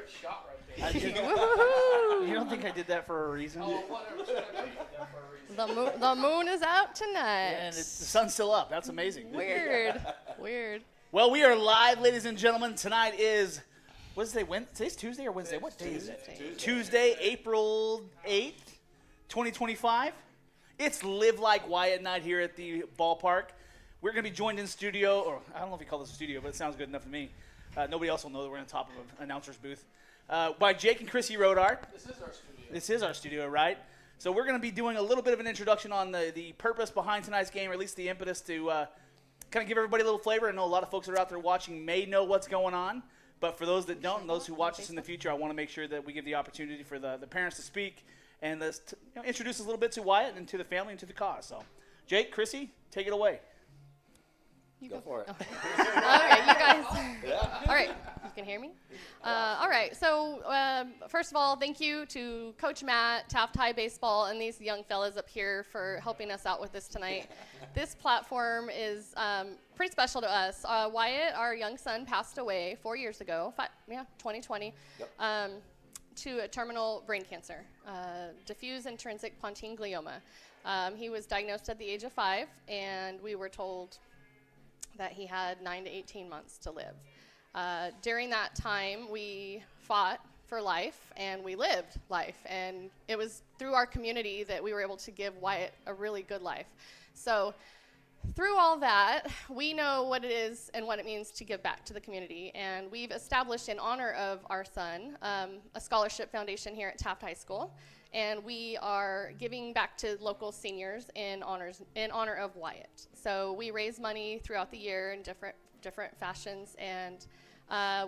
shot right there. You don't think I did that for a reason? Oh, whatever. I know you did that for a reason. The moon is out tonight. And the sun's still up. That's amazing. Weird. Well, we are live, ladies and gentlemen. Tonight is, what is today? Today's Tuesday or Wednesday? What day is it? Tuesday, April 8th, 2025. It's Live Like Wyatt night here at the ballpark. We're going to be joined in studio, or I don't know if you call this a studio, but it sounds good enough to me. Nobody else will know that we're on top of an announcer's booth. By Jake and Chrissy Rodart. This is our studio, right? So we're going to be doing a little bit of an introduction on the purpose behind tonight's game, or at least the impetus to kind of give everybody a little flavor. I know a lot of folks that are out there watching may know what's going on, but for those that don't and those who watch us in the future, I want to make sure that we give the opportunity for the parents to speak and introduce us a little bit to Wyatt and to the family and to the cause. So, Jake, Chrissy, take it away. You go for it. Okay, you guys. All right, you can hear me? All right, so first of all, thank you to Coach Matt, Taft High Baseball, and these young fellas up here for helping us out with this tonight. This platform is pretty special to us. Wyatt, our young son, passed away 4 years ago, 2020, to a terminal brain cancer, diffuse intrinsic pontine glioma. He was diagnosed at the age of 5, and we were told that he had 9 to 18 months to live. During that time, we fought for life, and we lived life, and it was through our community that we were able to give Wyatt a really good life. So through all that, we know what it is and what it means to give back to the community, and we've established, in honor of our son, a scholarship foundation here at Taft High School, and we are giving back to local seniors in honor of Wyatt. So we raise money throughout the year in different fashions, and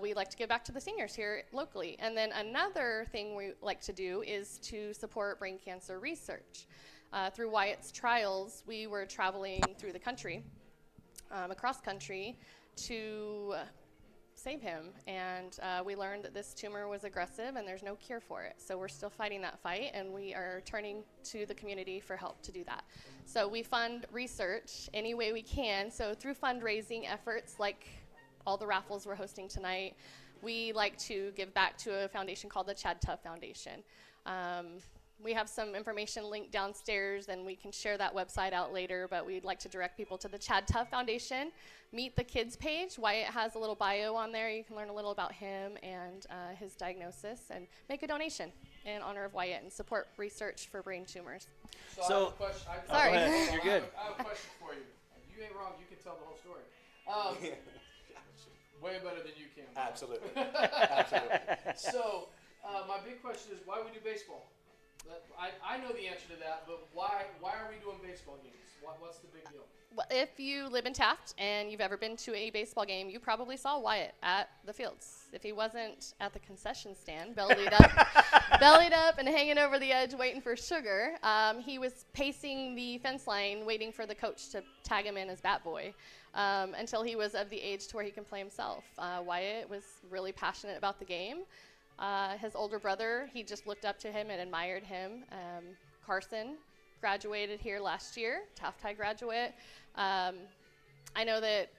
we like to give back to the seniors here locally. And then another thing we like to do is to support brain cancer research. Through Wyatt's trials, we were traveling through the country, across country, to save him, and we learned that this tumor was aggressive and there's no cure for it. So we're still fighting that fight, and we are turning to the community for help to do that. So we fund research any way we can. So through fundraising efforts like all the raffles we're hosting tonight, we like to give back to a foundation called the Chad Tuff Foundation. We have some information linked downstairs, and we can share that website out later, but we'd like to direct people to the Chad Tuff Foundation. Meet the Kids page. Wyatt has a little bio on there. You can learn a little about him and his diagnosis, and make a donation in honor of Wyatt and support research for brain tumors. So I have a question. Sorry. You're good. I have a question for you. You ain't wrong. You can tell the whole story. Way better than you can. Absolutely. So my big question is, why we do baseball? I know the answer to that, but why are we doing baseball games? What's the big deal? Well, if you live in Taft and you've ever been to a baseball game, you probably saw Wyatt at the fields. If he wasn't at the concession stand, bellied up and hanging over the edge waiting for sugar, he was pacing the fence line waiting for the coach to tag him in as bat boy until he was of the age to where he can play himself. Wyatt was really passionate about the game. His older brother, he just looked up to him and admired him. Carson graduated here last year, Taft High graduate. I know that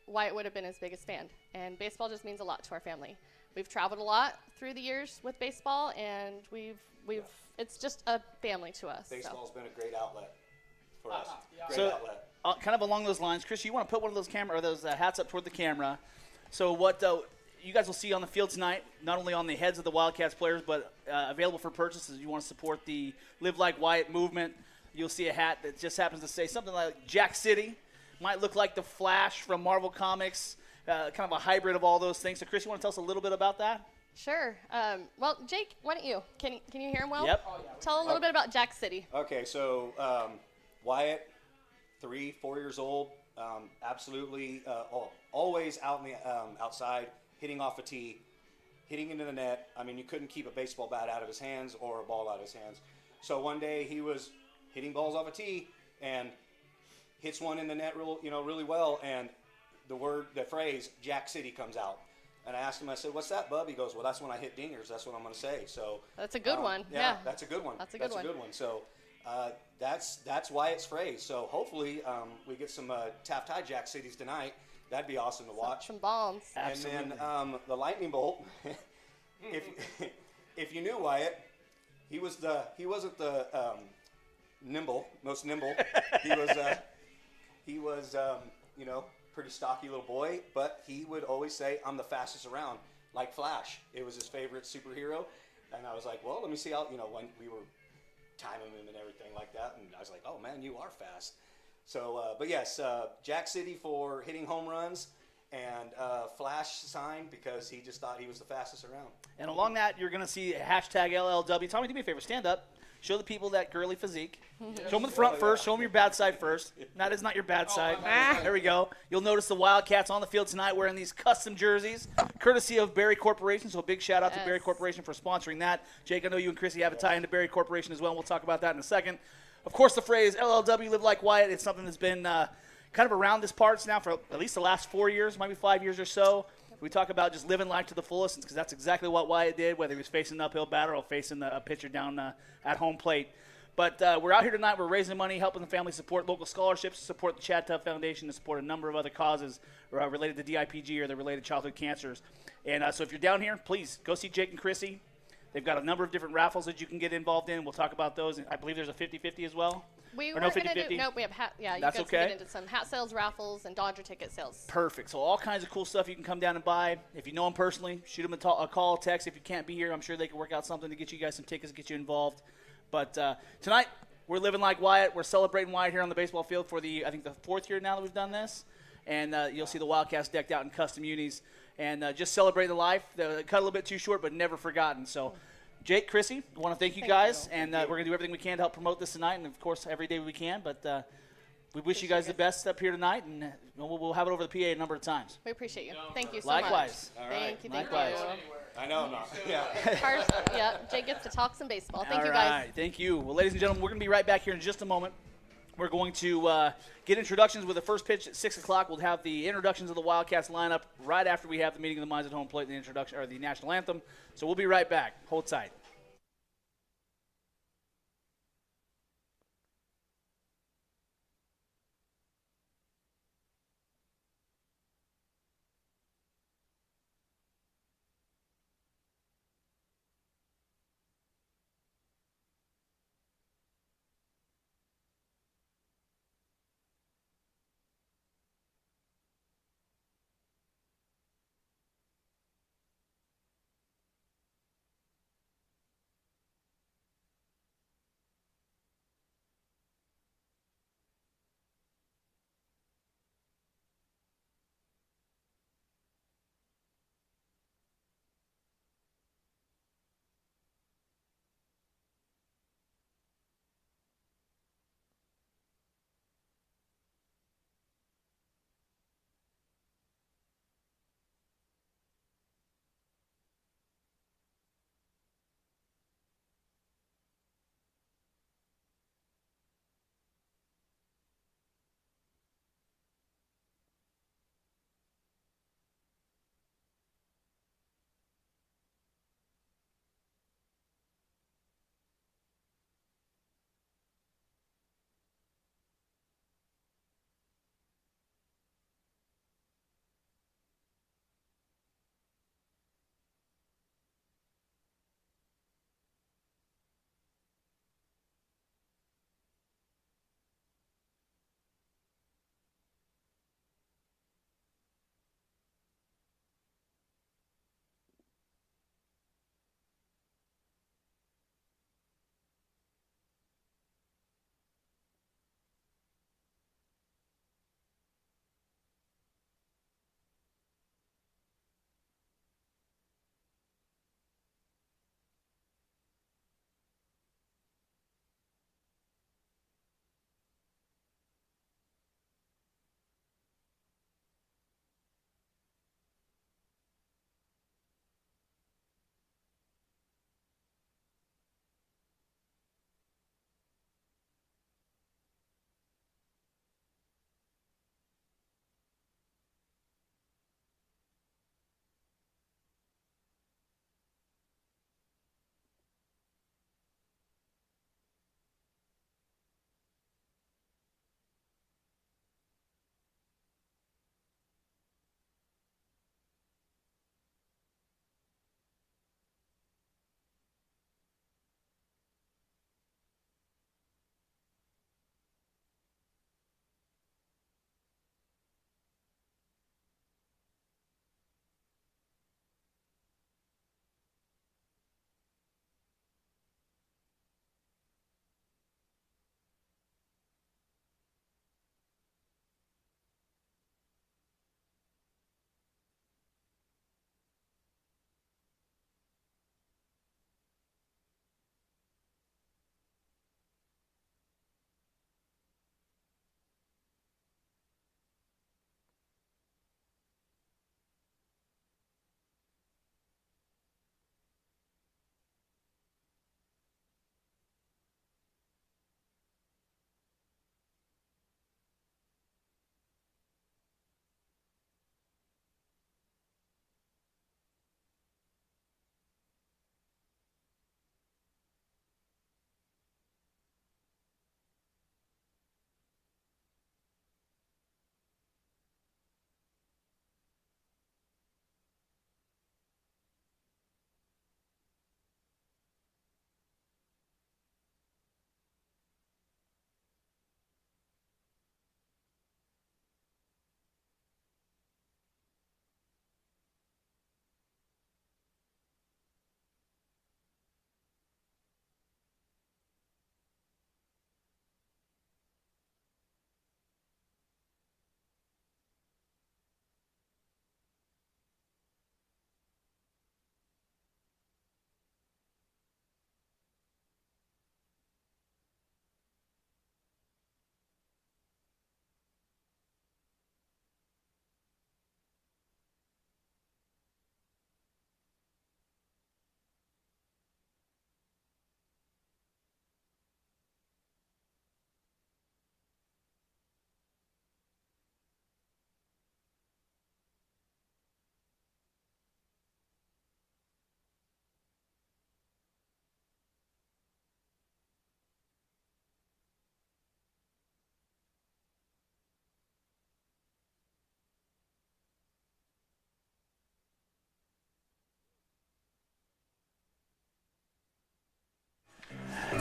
Wyatt would have been his biggest fan, and baseball just means a lot to our family. We've traveled a lot through the years with baseball, and it's just a family to us. Baseball's been a great outlet for us. Great So, outlet. kind of along those lines, Chris, you want to put one of those hats up toward the camera. So what you guys will see on the field tonight, not only on the heads of the Wildcats players, but available for purchase if you want to support the Live Like Wyatt movement. You'll see a hat that just happens to say something like Jack City. Might look like the Flash from Marvel Comics, kind of a hybrid of all those things. So, Chris, you want to tell us a little bit about that? Sure. Well, Jake, why don't you? Can you hear him well? Yep. Tell a little bit about Jack City. Okay, so Wyatt, 3-4 years old, absolutely always out in the outside, hitting off a tee, hitting into the net. I mean, you couldn't keep a baseball bat out of his hands or a ball out of his hands. So one day he was hitting balls off a tee and hits one in the net really well, and the phrase Jack City comes out. And I asked him, I said, "What's that, bub?" He goes, "Well, that's when I hit dingers. That's what I'm going to say." So that's a good one. Yeah, that's a good one. That's a good one. So that's Wyatt's phrase. So hopefully we get some Taft High Jack Cities tonight. That'd be awesome to watch. Some bombs. And then the lightning bolt. knew Wyatt, he wasn't the most nimble. He was you know, pretty stocky little boy, but he would always say, "I'm the fastest around," like Flash. It was his favorite superhero, and I was like, well, let me see how, you know, when we were timing him and everything like that, and I was like, oh man, you are fast. So, but yes, Jack City for hitting home runs, and Flash sign because he just thought he was the fastest around. And along that, you're going to see hashtag LLW. Tommy, do me a favor. Stand up. Show the people that girly physique. Show them the front first. Show them your bad side first. That is not your bad side. There we go. You'll notice the Wildcats on the field tonight wearing these custom jerseys, courtesy of Berry Corporation. So a big shout out to Berry Corporation for sponsoring that. Jake, I know you and Chrissy have a tie into Berry Corporation as well. And we'll talk about that in a second. Of course, the phrase LLW, live like Wyatt, it's something that's been kind of around this parts now for at least the last 4 years, maybe 5 years or so. We talk about just living life to the fullest because that's exactly what Wyatt did, whether he was facing an uphill batter or facing a pitcher down at home plate. But we're out here tonight. We're raising money, helping the family support local scholarships, support the Chad Tuff Foundation, to support a number of other causes related to DIPG or the related childhood cancers. And so if you're down here, please go see Jake and Chrissy. They've got a number of different raffles that you can get involved in. We'll talk about those. I believe there's a 50-50 as well. We or were no going 50-50? to do, nope, we have you That's guys okay. can get into some hat sales, raffles, and Dodger ticket sales. Perfect. So all kinds of cool stuff you can come down and buy. If you know them personally, shoot them a call, text. If you can't be here, I'm sure they can work out something to get you guys some tickets, get you involved. But tonight, we're living like Wyatt. We're celebrating Wyatt here on the baseball field for I think the 4th year now that we've done this. And you'll see the Wildcats decked out in custom unis. And just celebrate the life. Cut a little bit too short, but never forgotten. So Jake, Chrissy, I want to thank you guys, and we're going to do everything we can to help promote this tonight, and, of course, every day we can. But we wish you guys the best up here tonight, and we'll have it over the PA a number of times. We appreciate you. Thank you so Likewise. much. All right. Thank you. Likewise. I know I'm not. Yeah. Yeah, Jake gets to talk some baseball. Thank All you guys. right. Thank you. Well, ladies and gentlemen, we're going to be right back here in just a moment. We're going to get introductions with the first pitch at 6 o'clock. We'll have the introductions of the Wildcats lineup right after we have the meeting of the minds at home plate and the introduction or the national anthem. So we'll be right back. Hold tight.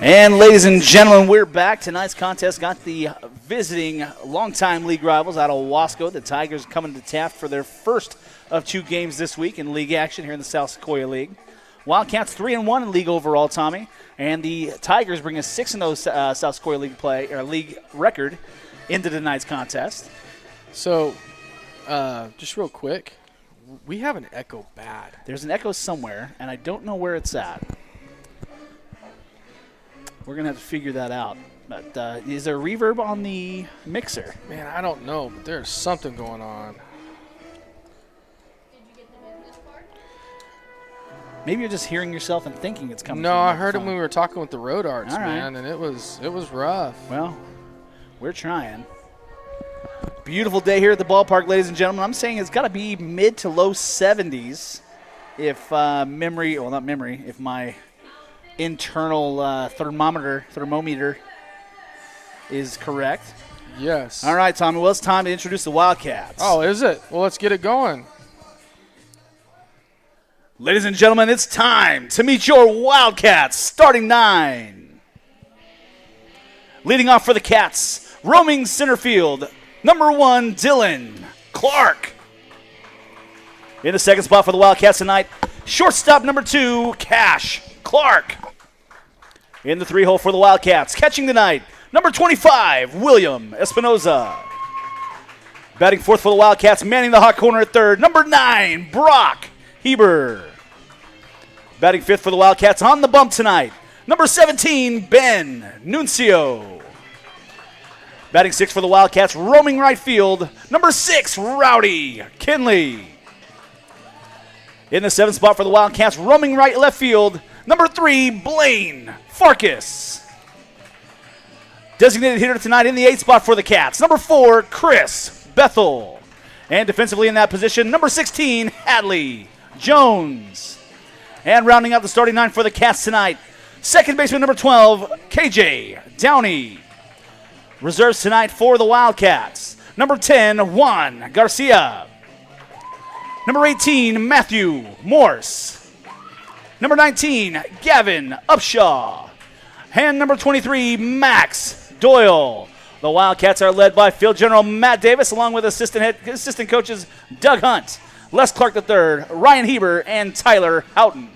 And ladies and gentlemen, we're back. Tonight's contest got the visiting longtime league rivals out of Wasco. The Tigers coming to Taft for their first of 2 games this week in league action here in the South Sequoia League. Wildcats 3-1 in league overall, Tommy, and the Tigers bring a 6-0 South Sequoia League league record into tonight's contest. So, just real quick, we have an echo bad. There's an echo somewhere, and I don't know where it's at. We're going to have to figure that out. But is there reverb on the mixer? Man, I don't know, but there's something going on. Maybe you're just hearing yourself and thinking it's coming. No, from I the heard it phone. when we were talking with the road arts, All right. man, and it was rough. Well, we're trying. Beautiful day here at the ballpark, ladies and gentlemen. I'm saying it's got to be mid to low 70s if if my internal thermometer is correct. Yes. All right, Tommy. Well, it's time to introduce the Wildcats. Oh, is it? Well, let's get it going. Ladies and gentlemen, it's time to meet your Wildcats, starting 9. Leading off for the Cats, roaming center field, number 1, Dylan Clark. In the second spot for the Wildcats tonight, shortstop number 2, Cash Clark. In the 3-hole for the Wildcats, catching tonight, number 25, William Espinoza. Batting fourth for the Wildcats, manning the hot corner at third, number 9, Brock Heber. Batting fifth for the Wildcats on the bump tonight, number 17, Ben Nuncio. Batting sixth for the Wildcats, roaming right field, number 6, Rowdy Kinley. In the seventh spot for the Wildcats, roaming right left field, number 3, Blaine Farkas. Designated hitter tonight in the 8th spot for the Cats, number 4, Chris Bethel. And defensively in that position, number 16, Hadley Jones. And rounding out the starting 9 for the Cats tonight, second baseman number 12, KJ Downey. Reserves tonight for the Wildcats, number 10, Juan Garcia. Number 18, Matthew Morse. Number 19, Gavin Upshaw. And number 23, Max Doyle. The Wildcats are led by field general Matt Davis, along with assistant coaches Doug Hunt, Les Clark III, Ryan Heber, and Tyler Houghton.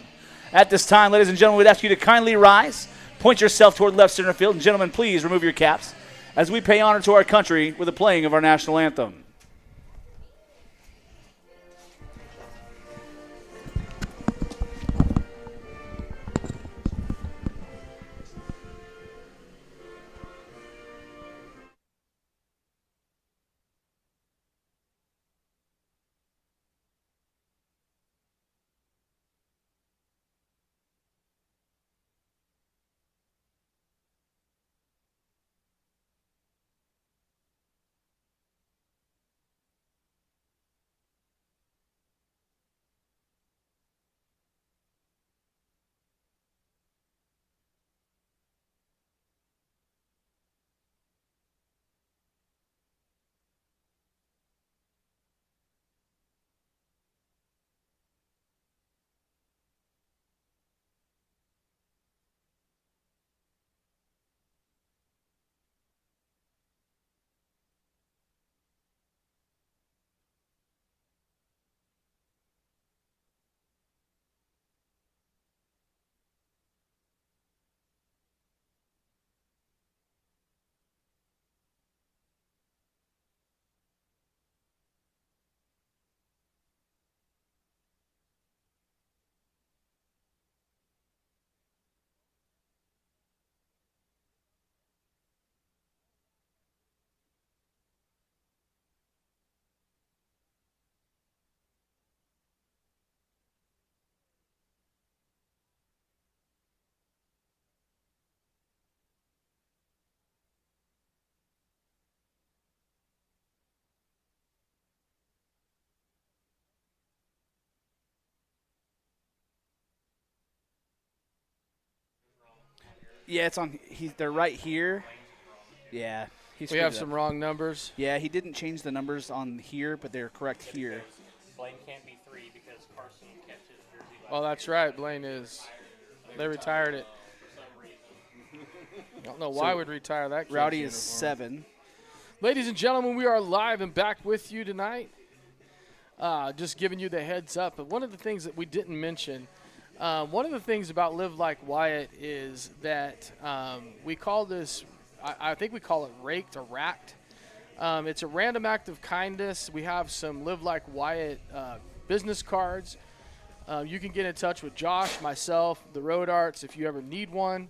At this time, ladies and gentlemen, we'd ask you to kindly rise, point yourself toward left center field, and gentlemen, please remove your caps as we pay honor to our country with the playing of our national anthem. Yeah, it's on. They're right here. Yeah. We have some wrong numbers. Yeah, he didn't change the numbers on here, but they're correct here. Blaine can't be 3 because Carson kept his jersey. Oh, that's right. Blaine is. They retired it. For some reason. I don't know why we'd retire that kid's Rowdy is uniform. 7. Ladies and gentlemen, we are live and back with you tonight. Just giving you the heads up. But one of the things that we didn't mention, one of the things about Live Like Wyatt is that we call this, I think we call it raked or racked. It's a random act of kindness. We have some Live Like Wyatt business cards. You can get in touch with Josh, myself, the Road Arts if you ever need one.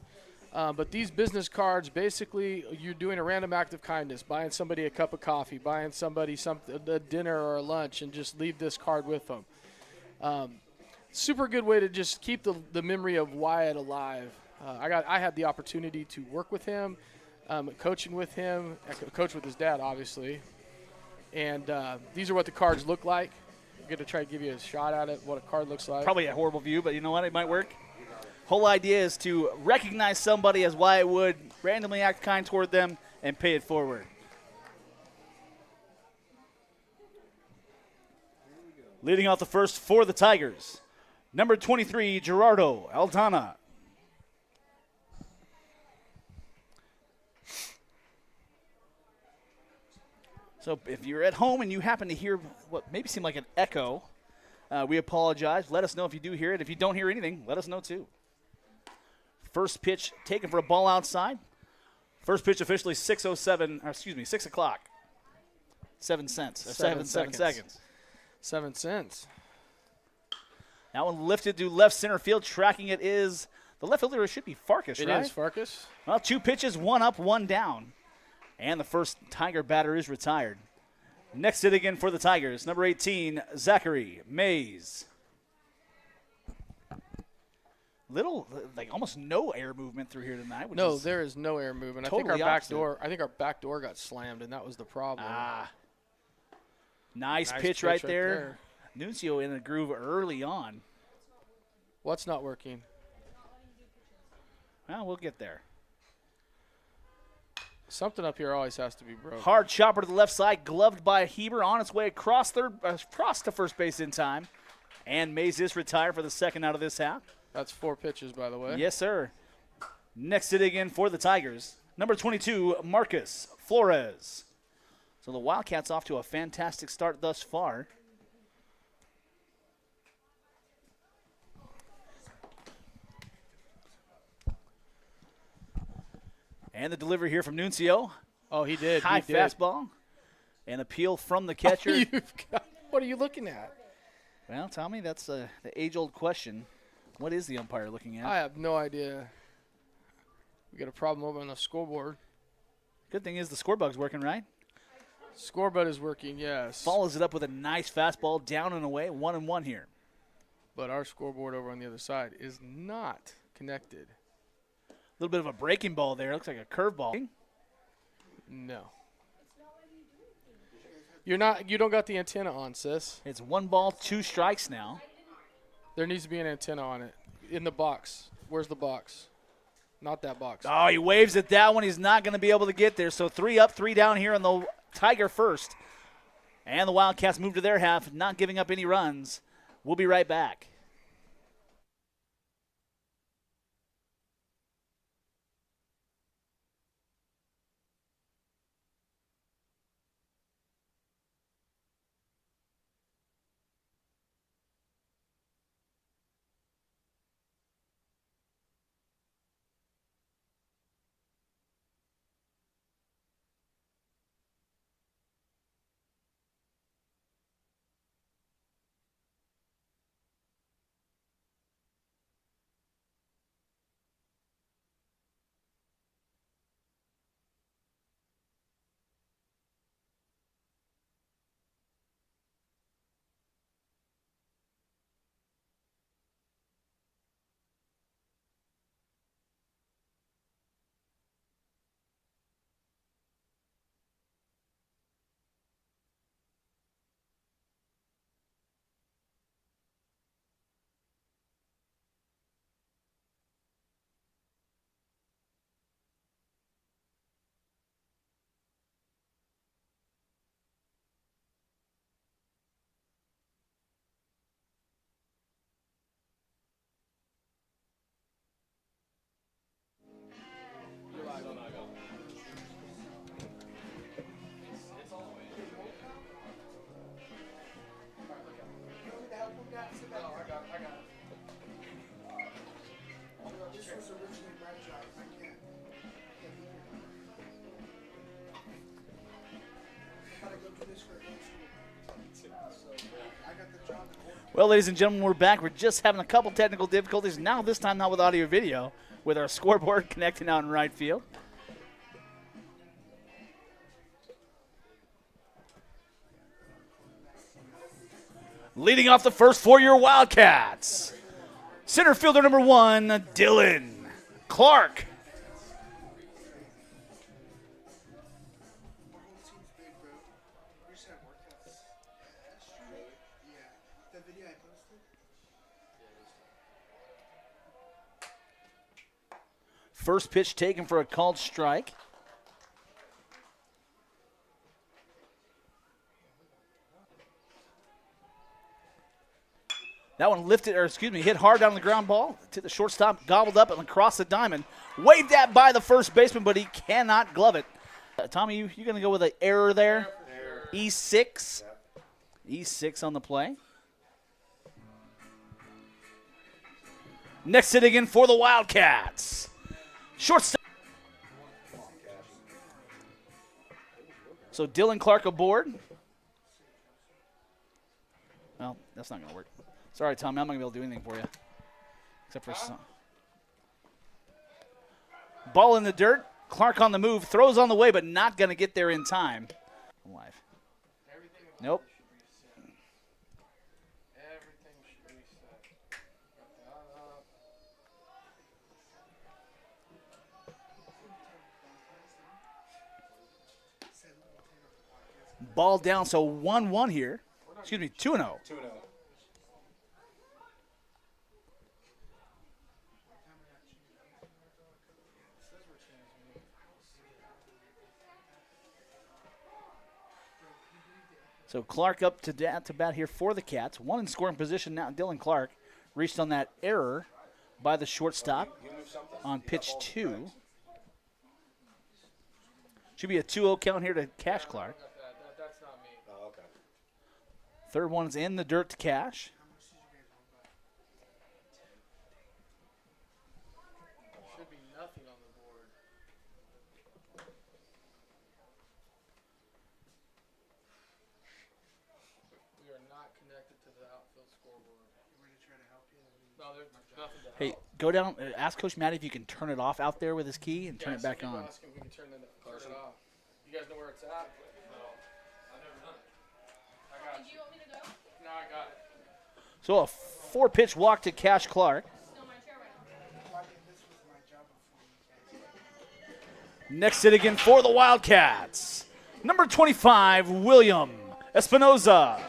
But these business cards, basically, you're doing a random act of kindness, buying somebody a cup of coffee, buying somebody a dinner or a lunch, and just leave this card with them. Super good way to just keep the memory of Wyatt alive. I had the opportunity to work with him, coaching with him, coach with his dad, obviously. And these are what the cards look like. I'm going to try to give you a shot at it, what a card looks like. Probably a horrible view, but you know what? It might work. Whole idea is to recognize somebody as Wyatt would, randomly act kind toward them, and pay it forward. Leading off the first for the Tigers, number 23, Gerardo Aldana. So if you're at home and you happen to hear what maybe seemed like an echo, we apologize. Let us know if you do hear it. If you don't hear anything, let us know too. First pitch taken for a ball outside. First pitch officially 6 o'clock. 7 cents. 7 seconds. 7 cents. That one lifted to left center field. Tracking it is the left fielder. It should be Farkas, right? It is Farkas. Well, 2 pitches, 1 up, 1 down. And the first Tiger batter is retired. Next hit again for the Tigers, number 18, Zachary Mays. Little, like almost no air movement through here tonight. No, there is no air movement. Totally I think our back door got slammed, and that was the problem. Nice pitch right there. Nuncio in the groove early on. What's not working? Well, we'll get there. Something up here always has to be broke. Hard chopper to the left side, gloved by Heber on its way across to first base in time. And Mays is retired for the second out of this half. That's 4 pitches, by the way. Yes, sir. Next hit again for the Tigers. Number 22, Marcus Flores. So the Wildcats off to a fantastic start thus far. And the delivery here from Nuncio. Oh, he did. High he did. fastball. And appeal from the catcher. What are you looking at? Well, Tommy, that's the age-old question. What is the umpire looking at? I have no idea. We got a problem over on the scoreboard. Good thing is the scorebug's working, right? Scoreboard is working, yes. Follows it up with a nice fastball down and away, 1-1 here. But our scoreboard over on the other side is not connected. A little bit of a breaking ball there. Looks like a curveball. No. You don't got the antenna on, sis. It's 1 ball, 2 strikes now. There needs to be an antenna on it. In the box. Where's the box? Not that box. Oh, he waves at that one. He's not going to be able to get there. So 3 up, 3 down here on the Tiger first. And the Wildcats move to their half, not giving up any runs. We'll be right back. Well, ladies and gentlemen, we're back. We're just having a couple technical difficulties. Now, this time not with audio video, with our scoreboard connecting out in right field. Leading off the first for your Wildcats, center fielder number 1, Dylan Clark. First pitch taken for a called strike. That one hit hard down the ground ball to the shortstop, gobbled up and across the diamond. Waved that by the first baseman, but he cannot glove it. Tommy, you going to go with an error there? Error. E6. Yep. E6 on the play. Next hit again for the Wildcats. Shortstop. So Dylan Clark aboard. Well, that's not going to work. Sorry, Tommy, I'm not going to be able to do anything for you. Except for some. Ball in the dirt. Clark on the move. Throws on the way, but not going to get there in time. Live. Nope. Ball down, so 1-1 here. Excuse me, 2-0. 2-0. So Clark up to bat here for the Cats. One in scoring position now. Dylan Clark reached on that error by the shortstop on pitch 2. Should be a 2-0 count here to Cash Clark. That's not me. Oh, okay. Third one's in the dirt to Cash. Should be nothing on the board. We are not connected to the outfield scoreboard. We're going to try to help you. No, there's nothing to help. Hey, go down. Ask Coach Matt if you can turn it off out there with his key and turn it back on. Ask him if we can turn it off. You guys know where it's at? No. I've never done it. I got it. Do you want me to go? No, I got it. So a 4-pitch walk to Cash Clark. Next hit again for the Wildcats. Number 25, William Espinoza.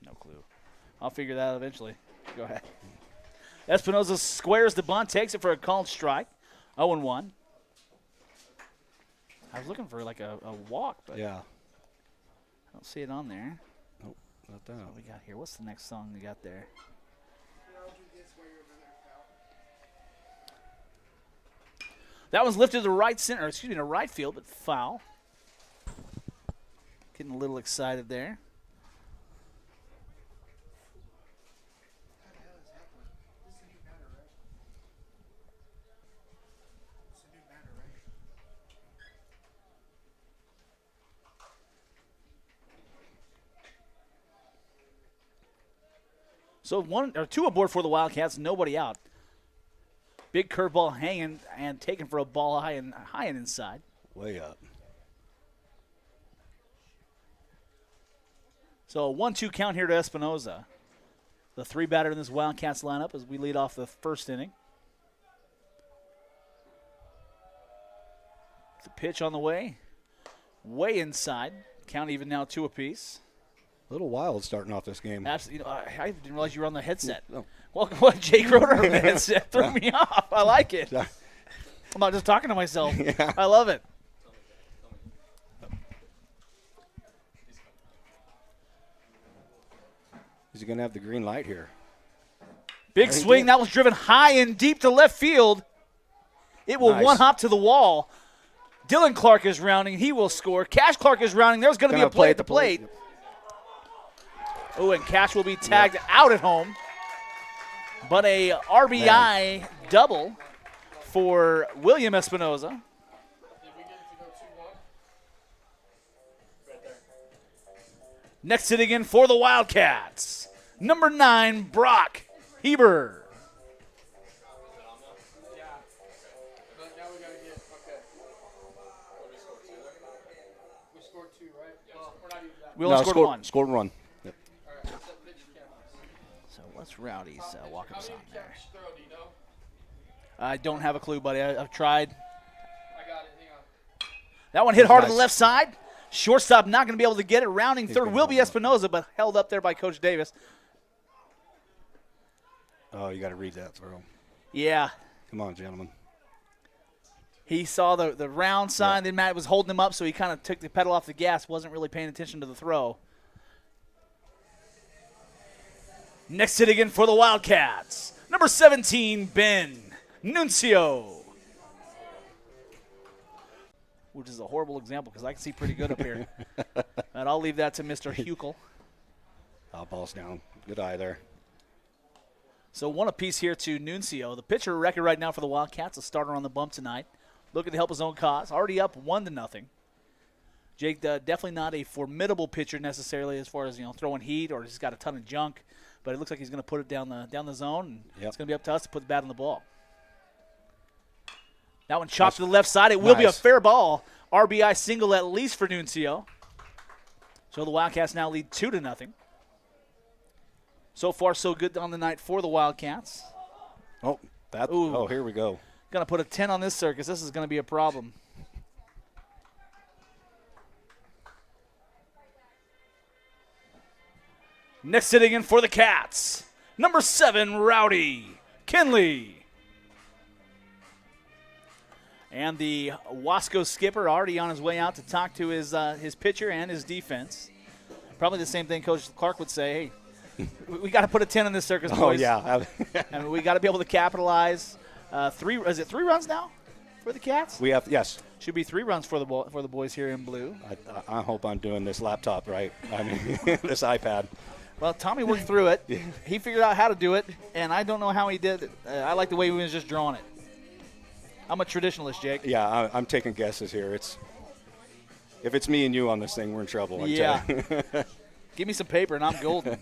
No clue. I'll figure that out eventually. Go ahead. Espinoza squares the bunt, takes it for a called strike. 0-1. I was looking for like a walk, but Yeah. I don't see it on there. Nope, not that. What we got here? What's the next song we got there? That one's lifted to right center, excuse me, to right field, but foul. Getting a little excited there. So 1 or 2 aboard for the Wildcats, nobody out. Big curveball hanging and taken for a ball high and inside. Way up. So a 1-2 count here to Espinoza. The 3 batter in this Wildcats lineup as we lead off the first inning. The pitch on the way. Way inside. Count even now 2 apiece. A little wild starting off this game. Absolutely. I didn't realize you were on the headset. No. Welcome, what Jake Roder on the headset threw me off. I like it. Sorry. I'm not just talking to myself. Yeah. I love it. Is he going to have the green light here? Big swing. That was driven high and deep to left field. It will Nice. one hop to the wall. Dylan Clark is rounding. He will score. Cash Clark is rounding. There's going to be a play at the plate. Oh, and Cash will be tagged out at home. But a RBI double for William Espinoza. Did we get it to go 2-1? Right there. Next sitting in for the Wildcats, number 9, Brock Heber. Yeah. But now we got to get, okay. We scored 2, right? Well, we're not even that. We only scored 1. Scored 1. Yep. All right, what's that pitch count? So what's Rowdy's walk-up How sign many there? catch throw, do you know? I don't have a clue, buddy. I've tried. I got it. Hang on. That one hit hard on Nice. the left side. Shortstop not going to be able to get it. Rounding third gonna will be hold up. Espinoza, but held up there by Coach Davis. Oh, you got to read that throw. Yeah. Come on, gentlemen. He saw the round sign, then Matt was holding him up, so he kind of took the pedal off the gas, wasn't really paying attention to the throw. Next hit again for the Wildcats, number 17, Ben Nuncio. Which is a horrible example because I can see pretty good up here. And I'll leave that to Mr. Huckel. Ball's down. Good eye there. So one apiece here to Nuncio. The pitcher record right now for the Wildcats, a starter on the bump tonight. Looking to help his own cause. Already up 1-0. Jake, definitely not a formidable pitcher necessarily as far as throwing heat or he's got a ton of junk. But it looks like he's going to put it down the zone, and it's going to be up to us to put the bat on the ball. That one chopped to the left side. It will be a fair ball. RBI single at least for Nuncio. So the Wildcats now lead 2-0. So far, so good on the night for the Wildcats. Oh, here we go. Going to put a 10 on this circus. This is going to be a problem. Next sitting in for the Cats, number 7, Rowdy Kinley. And the Wasco skipper already on his way out to talk to his pitcher and his defense. Probably the same thing Coach Clark would say. Hey, we got to put a 10 on this circus, boys. Oh, yeah. I mean, we got to be able to capitalize. Is it 3 runs now for the Cats? We have, yes. Should be 3 runs for the boys here in blue. I hope I'm doing this laptop right. I mean, this iPad. Well, Tommy worked through it. He figured out how to do it, and I don't know how he did it. I like the way he was just drawing it. I'm a traditionalist, Jake. Yeah, I'm taking guesses here. If it's me and you on this thing, we're in trouble. Yeah. Give me some paper, and I'm golden.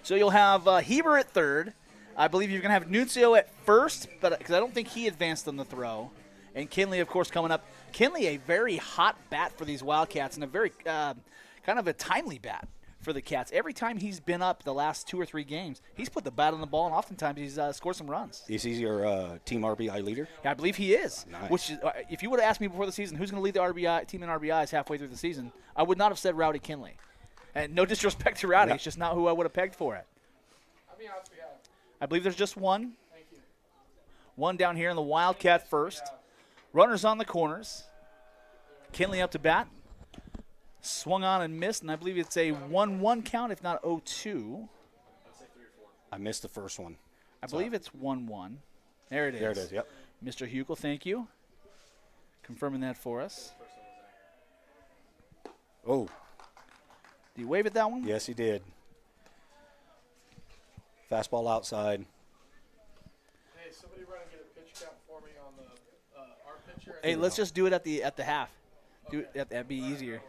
So you'll have Heber at third. I believe you're going to have Nuncio at first, but because I don't think he advanced on the throw. And Kinley, of course, coming up. Kinley, a very hot bat for these Wildcats, and a very kind of a timely bat for the Cats. Every time he's been up the last 2 or 3 games, he's put the bat on the ball, and oftentimes he's scored some runs. Is he your team RBI leader? Yeah, I believe he is. Nice. Which is, if you would have asked me before the season who's going to lead the team in RBIs halfway through the season, I would not have said Rowdy Kinley. And no disrespect to Rowdy, it's just not who I would have pegged for it. How many outs we have? I believe there's just one. Thank you. One down here in the Wildcat first. Runners on the corners. Kinley up to bat. Swung on and missed, and I believe it's a 1-1 count, if not 0-2. I missed the first one. I believe it's 1-1. There it is. There it is, yep. Mr. Huckel, thank you. Confirming that for us. Oh, Do you wave at that one? yes, he did. Fastball outside. Hey, somebody run and get a pitch count for me on the our pitcher. Hey, let's just do it at the half. Do it. That'd be easier.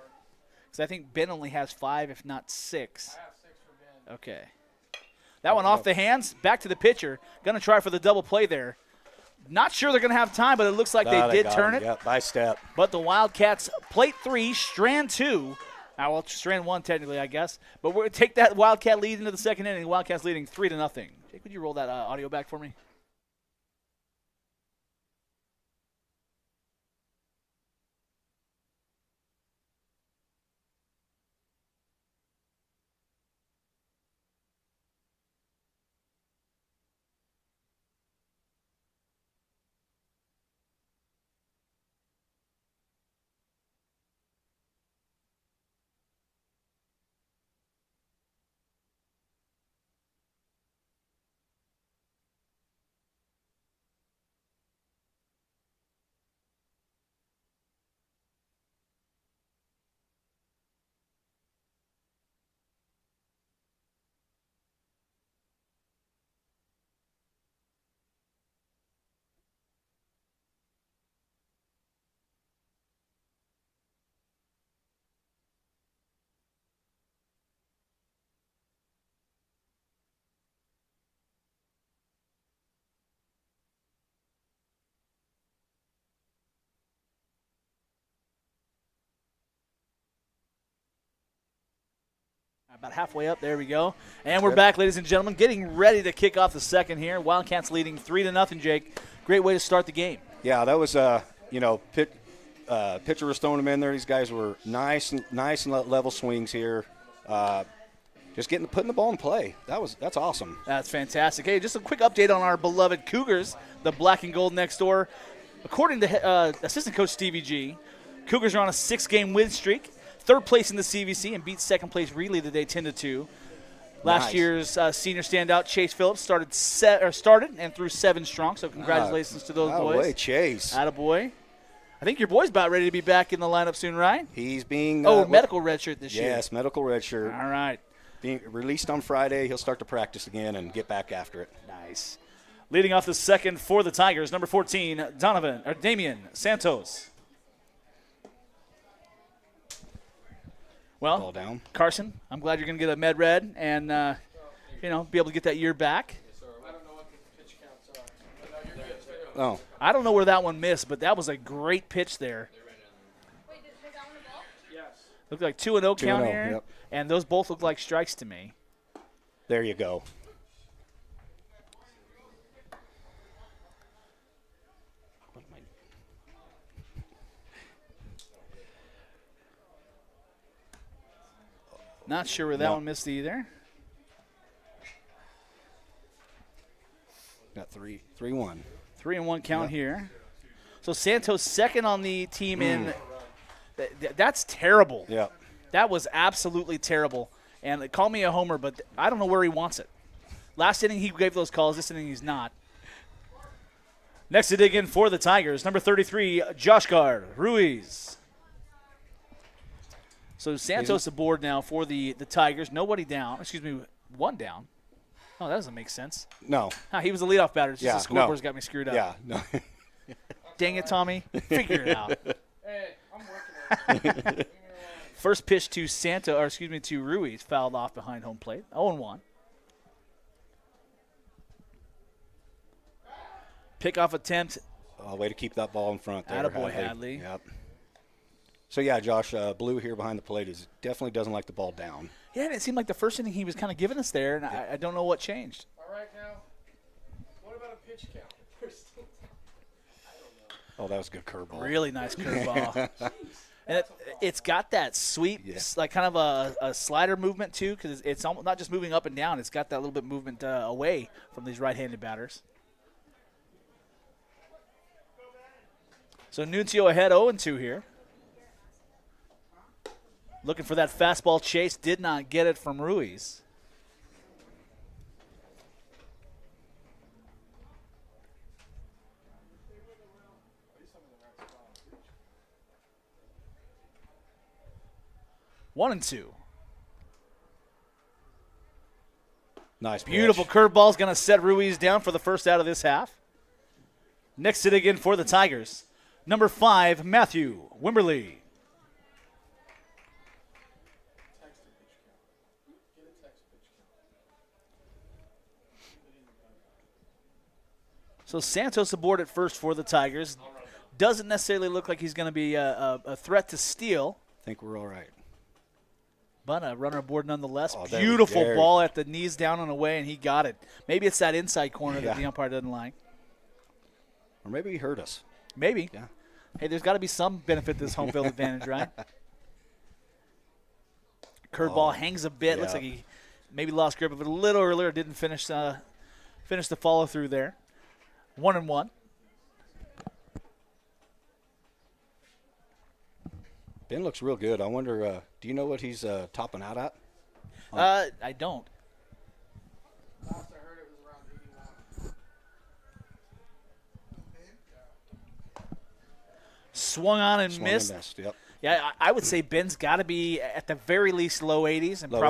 Because I think Ben only has 5, if not 6. I have 6 for Ben. Okay. That one off the hands. Back to the pitcher. Going to try for the double play there. Not sure they're going to have time, but it looks like they did got turn him. it. Yep, by step. But the Wildcats plate 3, strand 2. Well, strand 1 technically, I guess. But we're going to take that Wildcat lead into the second inning. Wildcats leading 3-0. Jake, would you roll that audio back for me? About halfway up. There we go. And we're back, ladies and gentlemen, getting ready to kick off the second here. Wildcats leading 3-0, Jake. Great way to start the game. Yeah, that was, pitcher was throwing them in there. These guys were nice and level swings here. Just putting the ball in play. That's awesome. That's fantastic. Hey, just a quick update on our beloved Cougars, the black and gold next door. According to assistant coach Stevie G, Cougars are on a 6-game win streak, third place in the CVC, and beat second place Reedley today 10-2. Last year's senior standout Chase Phillips started and threw 7 strong. So congratulations to those boys. Attaboy, Chase. Attaboy. I think your boy's about ready to be back in the lineup soon, right? He's being medical redshirt this year. Yes, medical redshirt. All right. Being released on Friday, he'll start to practice again and get back after it. Nice. Leading off the second for the Tigers, number 14, Damian Santos. Well, Ball down. Carson, I'm glad you're going to get a med red and, be able to get that year back. I don't know what the pitch counts are. But no, you're good too. Oh, I don't know where that one missed, but that was a great pitch there. Wait, was that one a ball? Yes. Looked like 2-0 count 2-0, here, yep. and those both look like strikes to me. there you go. Not sure where that No. one missed either. Got 3-1. 3-1 count Yeah. here. So Santos second on the team in. That's terrible. Yeah. That was absolutely terrible. And call me a homer, but I don't know where he wants it. Last inning he gave those calls. This inning he's not. Next to dig in for the Tigers, number 33, Josh Gard Ruiz. So Santos aboard now for the Tigers. Nobody down. Excuse me, one down. Oh, that doesn't make sense. No. He was the leadoff batter. It's just Yeah, the scoreboard's no. got me screwed up. Yeah. No. Dang it, Tommy. Figure it out. Hey, I'm working on it. First pitch to Ruiz, fouled off behind home plate. 0-1. Pickoff attempt. Way to keep that ball in front there. Attaboy, Hadley. Yep. So, yeah, Josh, Blue here behind the plate definitely doesn't like the ball down. Yeah, and it seemed like the first inning he was kind of giving us there, and I don't know what changed. All right, now, what about a pitch count? Oh, that was a good curveball. Really nice curveball. And it's got that sweep, like kind of a slider movement too, because it's almost not just moving up and down. It's got that little bit movement away from these right-handed batters. So Nuncio ahead 0-2 here. Looking for that fastball chase. Did not get it from Ruiz. One and two. Nice pitch. Beautiful curveball is going to set Ruiz down for the first out of this half. Next hit again for the Tigers. Number 5, Matthew Wimberly. So Santos aboard at first for the Tigers. Doesn't necessarily look like he's going to be a threat to steal. I think we're all right. But a runner aboard nonetheless. Oh, there Beautiful we go. ball at the knees down and away, and he got it. Maybe it's that inside corner that Yeah. the umpire doesn't like. Or maybe he hurt us. Maybe. Yeah. Hey, there's got to be some benefit to this home field advantage, right? Curveball hangs a bit. Looks yeah. like he maybe lost grip of it a little earlier. Didn't finish the follow through there. 1-1. Ben looks real good. I wonder, do you know what he's topping out at? I don't. Last I heard it was around 81. Swung on and Swung and missed. Yep. Yeah, I would say Ben's got to be at the very least low 80s and Low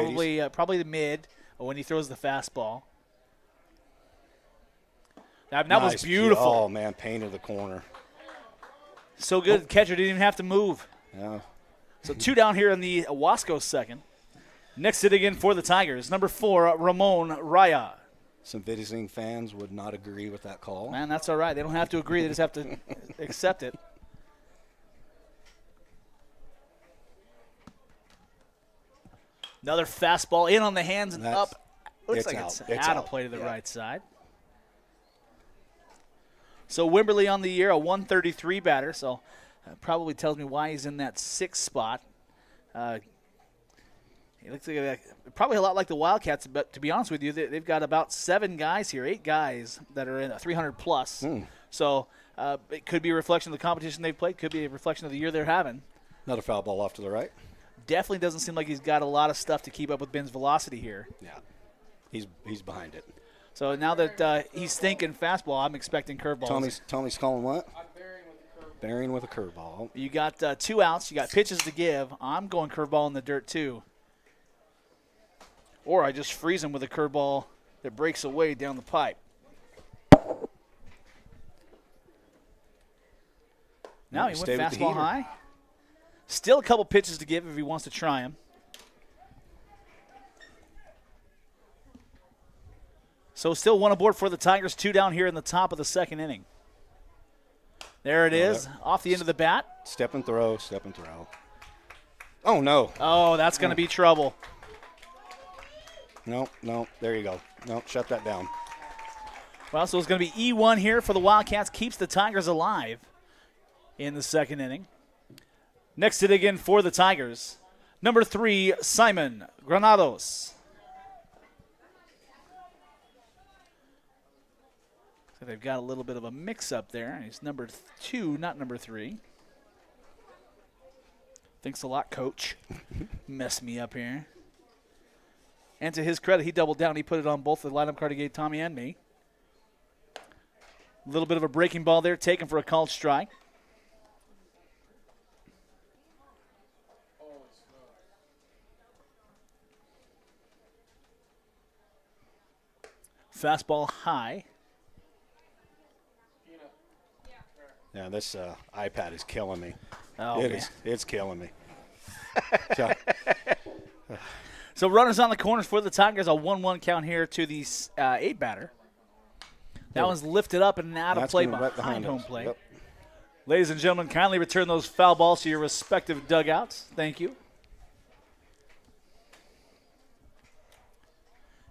probably the mid when he throws the fastball. That was Nice. beautiful. Oh, man, painted the corner. So good, catcher didn't even have to move. Yeah. So 2 down here in the Wasco second. Next hit again for the Tigers. Number 4, Ramon Raya. Some visiting fans would not agree with that call. Man, that's all right. They don't have to agree. They just have to accept it. Another fastball in on the hands and That's- up. Looks it's like out. it's It's out of out. play to the Yeah. right side. So Wimberly on the year, a 133 batter, so probably tells me why he's in that 6th spot. He looks like probably a lot like the Wildcats, but to be honest with you, they've got about 7 guys here, 8 guys that are in a 300 plus. So it could be a reflection of the competition they've played, could be a reflection of the year they're having. Another foul ball off to the right. Definitely doesn't seem like he's got a lot of stuff to keep up with Ben's velocity here. Yeah, he's behind it. So now that he's thinking fastball, I'm expecting curveballs. Tommy's calling what? I'm bearing with the curve. Bearing with a curveball. You got 2 outs. You got pitches to give. I'm going curveball in the dirt too. Or I just freeze him with a curveball that breaks away down the pipe. Now he Stay went with the fastball heater. high. Still a couple pitches to give if he wants to try him. So still 1 aboard for the Tigers, 2 down here in the top of the 2nd inning. There it is, off the end of the bat. Step and throw, step and throw. Oh, no. Oh, that's going to be trouble. No, there you go. No, shut that down. Well, so it's going to be E1 here for the Wildcats. Keeps the Tigers alive in the 2nd inning. Next hit again for the Tigers. Number 3, Simon Granados. So they've got a little bit of a mix-up there. He's number 2, not number 3. Thanks a lot, Coach. Messed me up here. And to his credit, he doubled down. He put it on both the lineup card he gave Tommy and me. A little bit of a breaking ball there, taken for a called strike. Fastball high. Yeah, this iPad is killing me. Oh, man. It's killing me. So, So runners on the corners for the Tigers. A 1-1 count here to the 8 batter. That one's lifted up and out of that's play gonna be right behind home us. plate. Yep. Ladies and gentlemen, kindly return those foul balls to your respective dugouts. Thank you.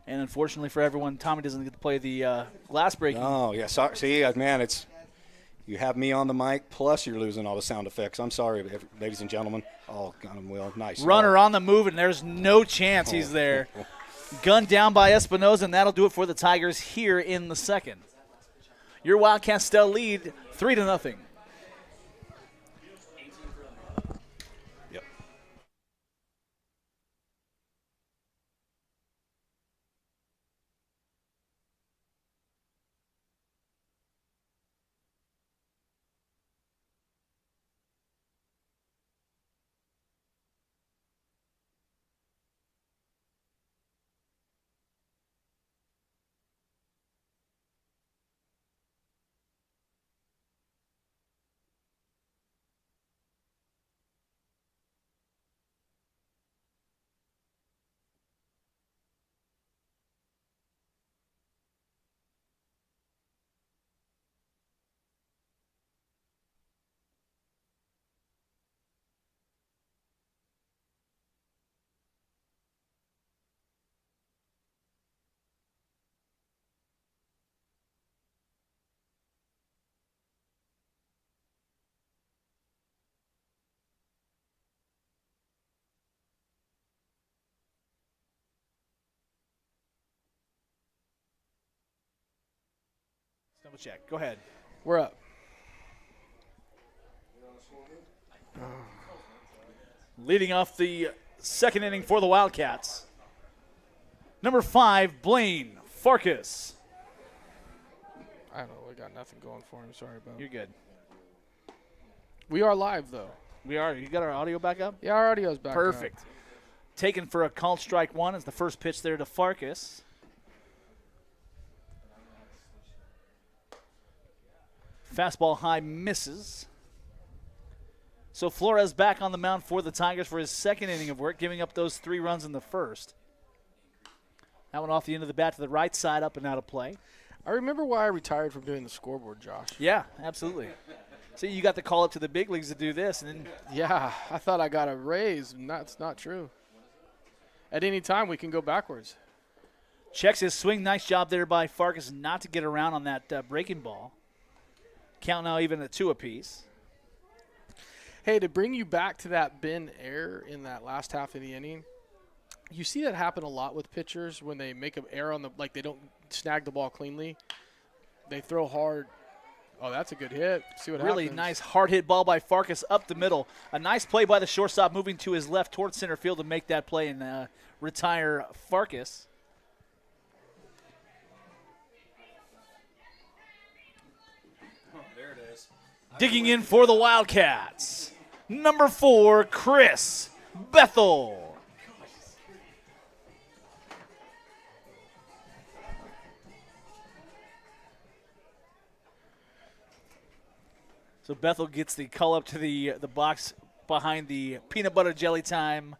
And unfortunately for everyone, Tommy doesn't get to play the glass breaking. Oh, yeah. Sorry. See, man, it's you have me on the mic, plus you're losing all the sound effects. I'm sorry, ladies and gentlemen. Oh, God, well, nice. Runner on the move, and there's no chance he's there. Gunned down by Espinoza, and that'll do it for the Tigers here in the 2nd. Your Wildcats still lead 3-0. Yep. Double check. Go ahead. We're up. Leading off the 2nd inning for the Wildcats. Number 5, Blaine Farkas. I don't know. We got nothing going for him. Sorry about it. You're good. We are live, though. We are. You got our audio back up? Yeah, our audio's back up. Perfect. Taken for a called strike 1 is the first pitch there to Farkas. Fastball high misses. So Flores back on the mound for the Tigers for his 2nd inning of work, giving up those 3 runs in the 1st. That one off the end of the bat to the right side, up and out of play. I remember why I retired from doing the scoreboard, Josh. Yeah, absolutely. See, you got the call up to the big leagues to do this, and then Yeah, I thought I got a raise, and that's not true. at any time we can go backwards. Checks his swing. Nice job there by Farkas not to get around on that breaking ball. Count now even at 2 apiece. Hey, to bring you back to that bin error in that last half of the inning, you see that happen a lot with pitchers when they make an error on like they don't snag the ball cleanly. They throw hard. Oh, that's a good hit. See what Really happens. nice hard hit ball by Farkas up the middle. A nice play by the shortstop moving to his left towards center field to make that play and retire Farkas. There it is. Digging in for the Wildcats, number 4, Chris Bethel. So Bethel gets the call up to the box behind the peanut butter jelly time.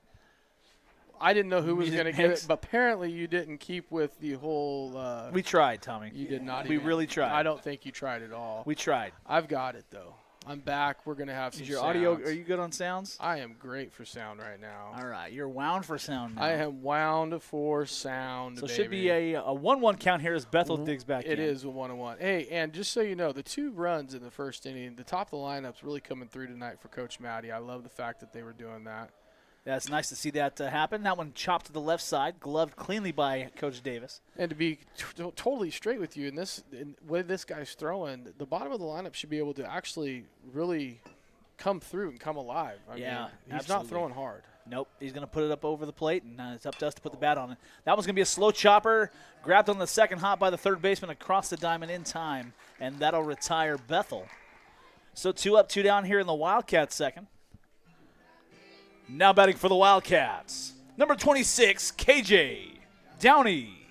I didn't know who was Music going to get mix. it, but apparently you didn't keep with the whole. We tried, Tommy. You did not. We even. really tried. I don't think you tried at all. We tried. I've got it though. I'm back. We're gonna have some. Is your sounds. audio? Are you good on sounds? I am great for sound right now. All right, you're wound for sound now. I am wound for sound. So it baby. should be a 1-1 count here as Bethel digs back in. It is a 1-1. Hey, and just so you know, the 2 runs in the first inning, the top of the lineup's really coming through tonight for Coach Matty. I love the fact that they were doing that. Yeah, it's nice to see that happen. That one chopped to the left side, gloved cleanly by Coach Davis. And to be totally straight with you, in way this guy's throwing, the bottom of the lineup should be able to actually really come through and come alive. I mean, he's absolutely. not throwing hard. Nope, he's going to put it up over the plate, and it's up to us to put the bat on it. That was going to be a slow chopper, grabbed on the second hop by the third baseman across the diamond in time, and that'll retire Bethel. So 2 up, 2 down here in the Wildcats second. Now batting for the Wildcats, number 26, KJ Downey.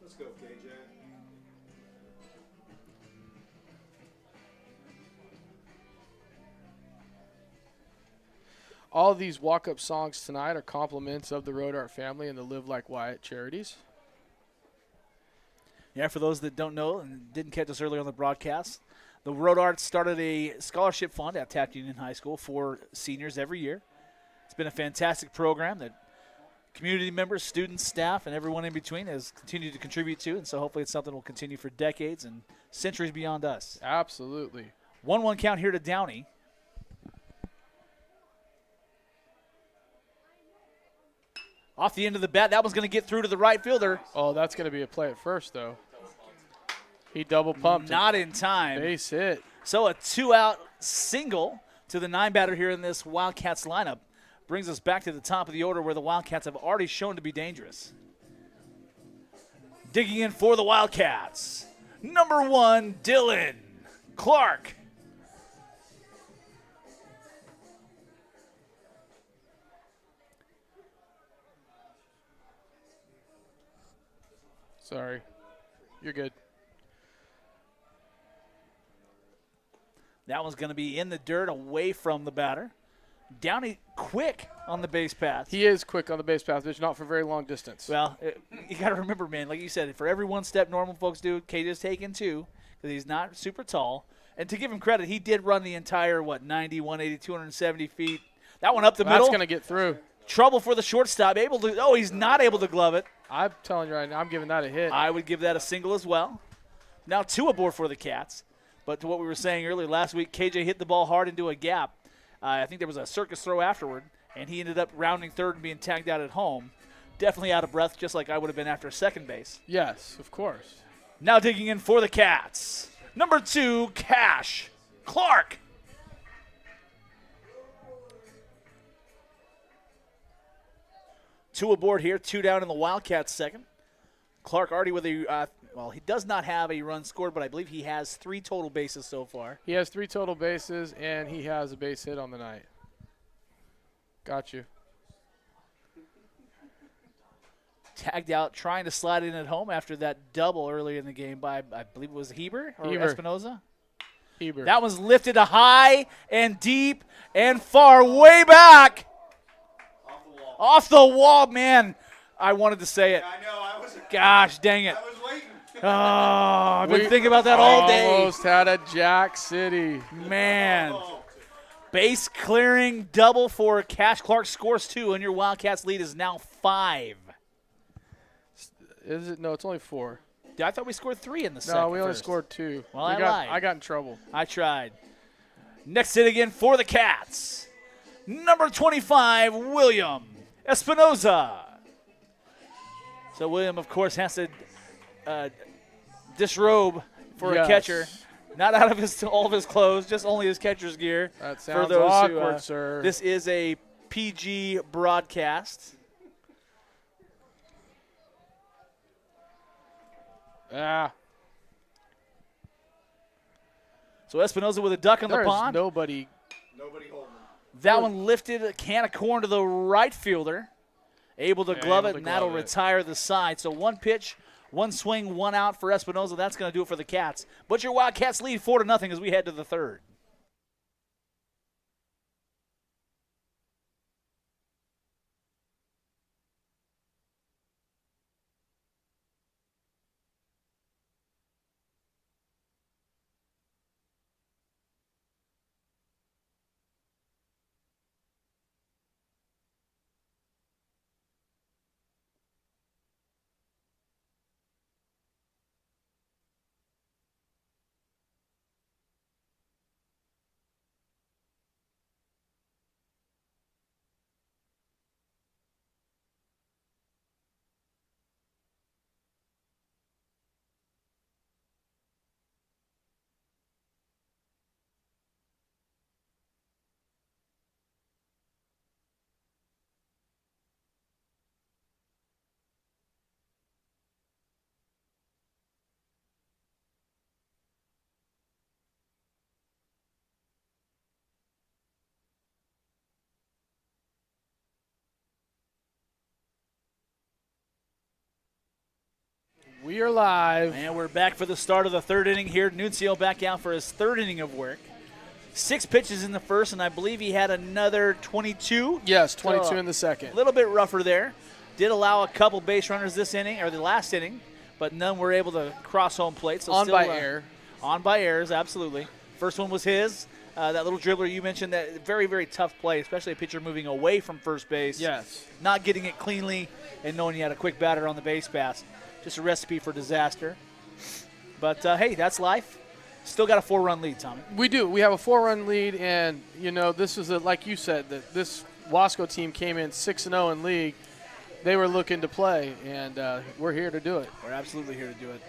Let's go, KJ. All of these walk-up songs tonight are compliments of the Road Art family and the Live Like Wyatt charities. Yeah, for those that don't know and didn't catch us earlier on the broadcast, the Road Arts started a scholarship fund at Taft Union High School for seniors every year. It's been a fantastic program that community members, students, staff, and everyone in between has continued to contribute to, and so hopefully it's something we'll continue for decades and centuries beyond us. Absolutely. 1-1 count here to Downey. Off the end of the bat, that one's going to get through to the right fielder. Oh, that's going to be a play at first, though. He double pumped it. Not in time. Base hit. So a 2-out single to the 9-batter here in this Wildcats lineup brings us back to the top of the order where the Wildcats have already shown to be dangerous. Digging in for the Wildcats, number 1, Dylan Clark. Sorry. You're good. That one's going to be in the dirt away from the batter. Downey quick on the base path. He is quick on the base path, but not for very long distance. Well, you got to remember, man, like you said, for every one step normal folks do, KJ's taking 2 because he's not super tall. And to give him credit, he did run the entire, 90, 180, 270 feet. That one up the middle. That's going to get through. Trouble for the shortstop. He's not able to glove it. I'm telling you right now, I'm giving that a hit. I would give that a single as well. Now 2 aboard for the Cats. But to what we were saying earlier, last week, KJ hit the ball hard into a gap. I think there was a circus throw afterward, and he ended up rounding third and being tagged out at home. Definitely out of breath, just like I would have been after second base. Yes, of course. Now digging in for the Cats, number 2, Cash Clark. Two aboard here, 2 down in the Wildcats second. Clark already with a, he does not have a run scored, but I believe he has 3 total bases so far. He has 3 total bases, and he has a base hit on the night. Got you. Tagged out, trying to slide in at home after that double early in the game by, I believe it was Heber or Espinoza. Heber. That was lifted to high and deep and far, way back. Off the wall, man. I wanted to say it. I know. Gosh, dang it. I was waiting. Oh, I've been thinking about that all day. Almost had a Jack City. Man. Base clearing double for Cash Clark, scores 2, and your Wildcats lead is now 5. Is it? No, it's only 4. I thought we scored 3 in the second. No, we only first. scored 2. Well, I lied. I got in trouble. I tried. Next hit again for the Cats. Number 25, William Espinoza. So William, of course, has to disrobe for a catcher. Not out of all of his clothes, just only his catcher's gear. That sounds for those awkward, who, sir. This is a PG broadcast. So Espinoza with a duck in the pond. Nobody Nobody holding him. That one lifted a can of corn to the right fielder. Able to glove it, and that'll retire the side. So 1 pitch, 1 swing, 1 out for Espinoza. That's going to do it for the Cats. But your Wildcats lead 4-0 as we head to the third. We are live. And we're back for the start of the third inning here. Nuncio back out for his third inning of work. 6 pitches in the first, and I believe he had another 22. Yes, 22 in the second. A little bit rougher there. Did allow a couple base runners this inning, or the last inning, but none were able to cross home plate. So On still, by air. On by errors, absolutely. First one was his. That little dribbler you mentioned, that very, very tough play, especially a pitcher moving away from first base. Yes. Not getting it cleanly and knowing you had a quick batter on the base pass. Just a recipe for disaster. But, hey, that's life. Still got a 4-run lead, Tommy. We do. We have a 4-run lead, and, this is, like you said, that this Wasco team came in 6-0 in league. They were looking to play, and we're here to do it. We're absolutely here to do it.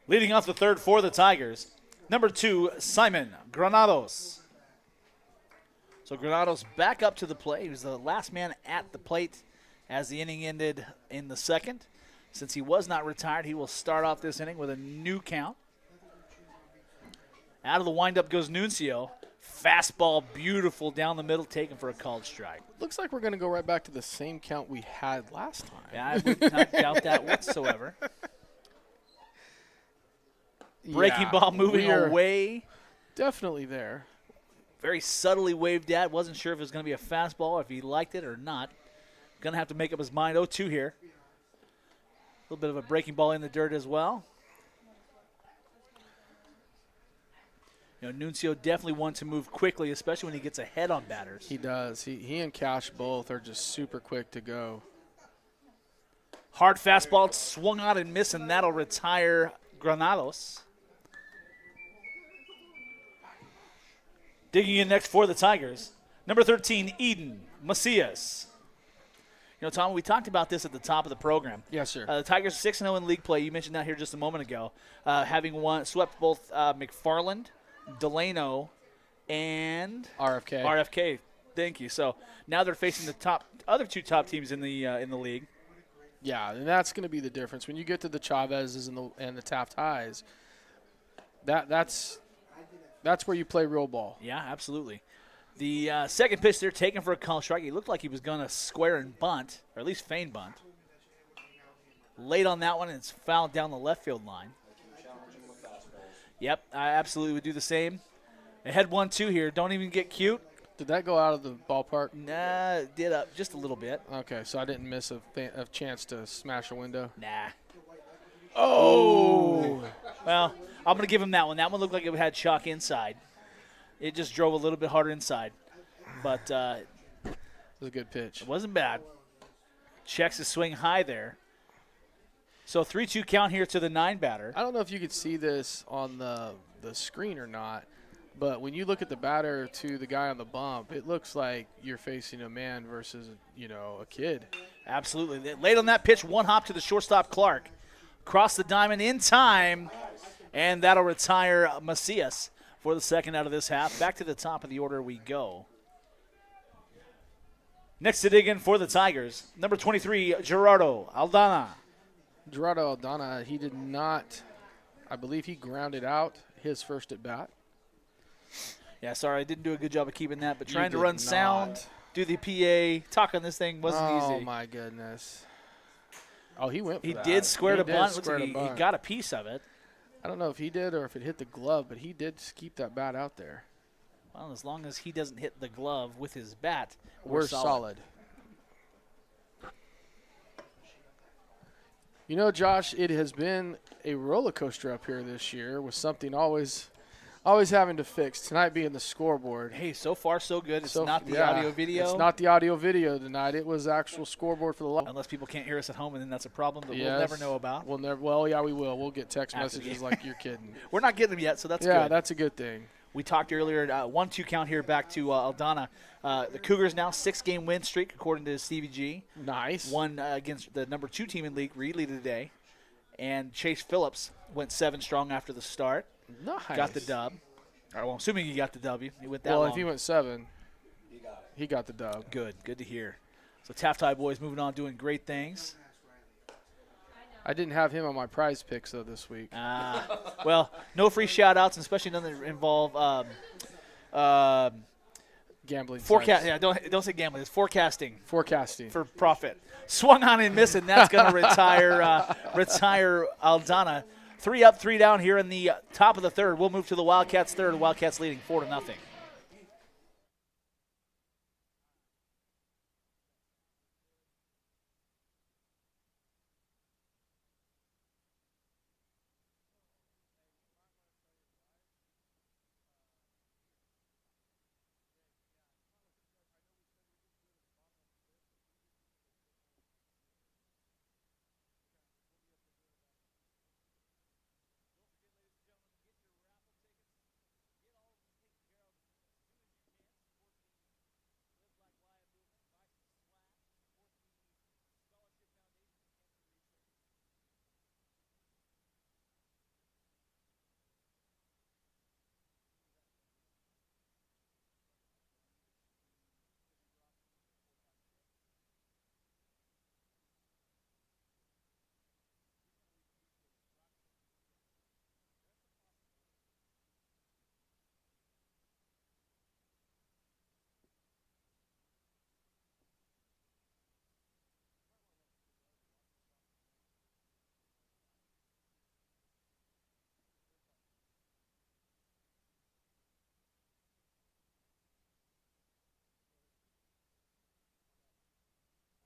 Leading off the third for the Tigers, number 2, Simon Granados. So Granados back up to the plate. He was the last man at the plate as the inning ended in the second. Since he was not retired, he will start off this inning with a new count. Out of the windup goes Nuncio. Fastball, beautiful down the middle, taken for a called strike. Looks like we're going to go right back to the same count we had last time. Yeah, I would not doubt that whatsoever. Breaking ball moving away. Definitely there. Very subtly waved at. Wasn't sure if it was going to be a fastball, if he liked it or not. Going to have to make up his mind. 0-2 here. A little bit of a breaking ball in the dirt as well. Nuncio definitely wants to move quickly, especially when he gets ahead on batters. He does. He and Cash both are just super quick to go. Hard fastball swung out and missed, and that'll retire Granados. Digging in next for the Tigers, number 13, Eden Macias. Tom, we talked about this at the top of the program. Yes, sir. The Tigers 6-0 in league play. You mentioned that here just a moment ago. Having swept both McFarland, Delano, and RFK. Thank you. So now they're facing the other two top teams in the league. Yeah, and that's going to be the difference when you get to the Chavez's and the Taft Highs. That's where you play real ball. Yeah, absolutely. The second pitch they're taking for a call strike. He looked like he was going to square and bunt, or at least feign bunt. Late on that one, and it's fouled down the left field line. Yep, I absolutely would do the same. They had 1-2 here. Don't even get cute. Did that go out of the ballpark? Nah, it did up just a little bit. Okay, so I didn't miss a chance to smash a window. Nah. Oh! Well, I'm going to give him that one. That one looked like it had chalk inside. It just drove a little bit harder inside. But It was a good pitch. it wasn't bad. Checks his swing high there. So 3-2 count here to the 9 batter. I don't know if you could see this on the screen or not, but when you look at the batter to the guy on the bump, it looks like you're facing a man versus, a kid. Absolutely. Late on that pitch, one hop to the shortstop, Clark. Cross the diamond in time, and that'll retire Macias for the second out of this half. Back to the top of the order we go. Next to dig in for the Tigers, number 23, Gerardo Aldana. Gerardo Aldana, he did not, I believe he grounded out his first at bat. Yeah, sorry, I didn't do a good job of keeping that, but You trying to did run not. sound, do the PA, talk on this thing wasn't Oh, easy. my goodness. Oh, he went for He that. did square He to did bunt. Looks square like to he bunt. got a piece of it. I don't know if he did or if it hit the glove, but he did keep that bat out there. Well, as long as he doesn't hit the glove with his bat, We're solid. Josh, it has been a roller coaster up here this year with something always having to fix. Tonight being the scoreboard. Hey, so far so good. It's So- not the yeah, audio video. It's not the audio video tonight. It was actual scoreboard for the live. Unless people can't hear us at home, and then that's a problem that we'll Yes. never know about. We'll never. Well, yeah, we will. We'll get text After the messages game. like you're kidding. We're not getting them yet, so that's Yeah, good. that's a good thing. We talked earlier, 1-2 count here back to Aldana. The Cougars now 6-game win streak, according to Stevie G. Nice. Won against the number 2 team in league, Reedley, today. And Chase Phillips went 7 strong after the start. Nice. Got the dub. All right, well, I'm assuming he got the W. He went that Well, long. if he went 7, he got the dub. Good to hear. So Taft High boys moving on, doing great things. I didn't have him on my prize picks though this week. Well, no free shout-outs, and especially none that involve Gambling. forecast. sites. Yeah, don't say gambling. It's forecasting Forecasting. for profit. Swung on and missed, and that's going to retire Aldana. 3 up, 3 down here in the top of the third. We'll move to the Wildcats third. The Wildcats leading 4-0.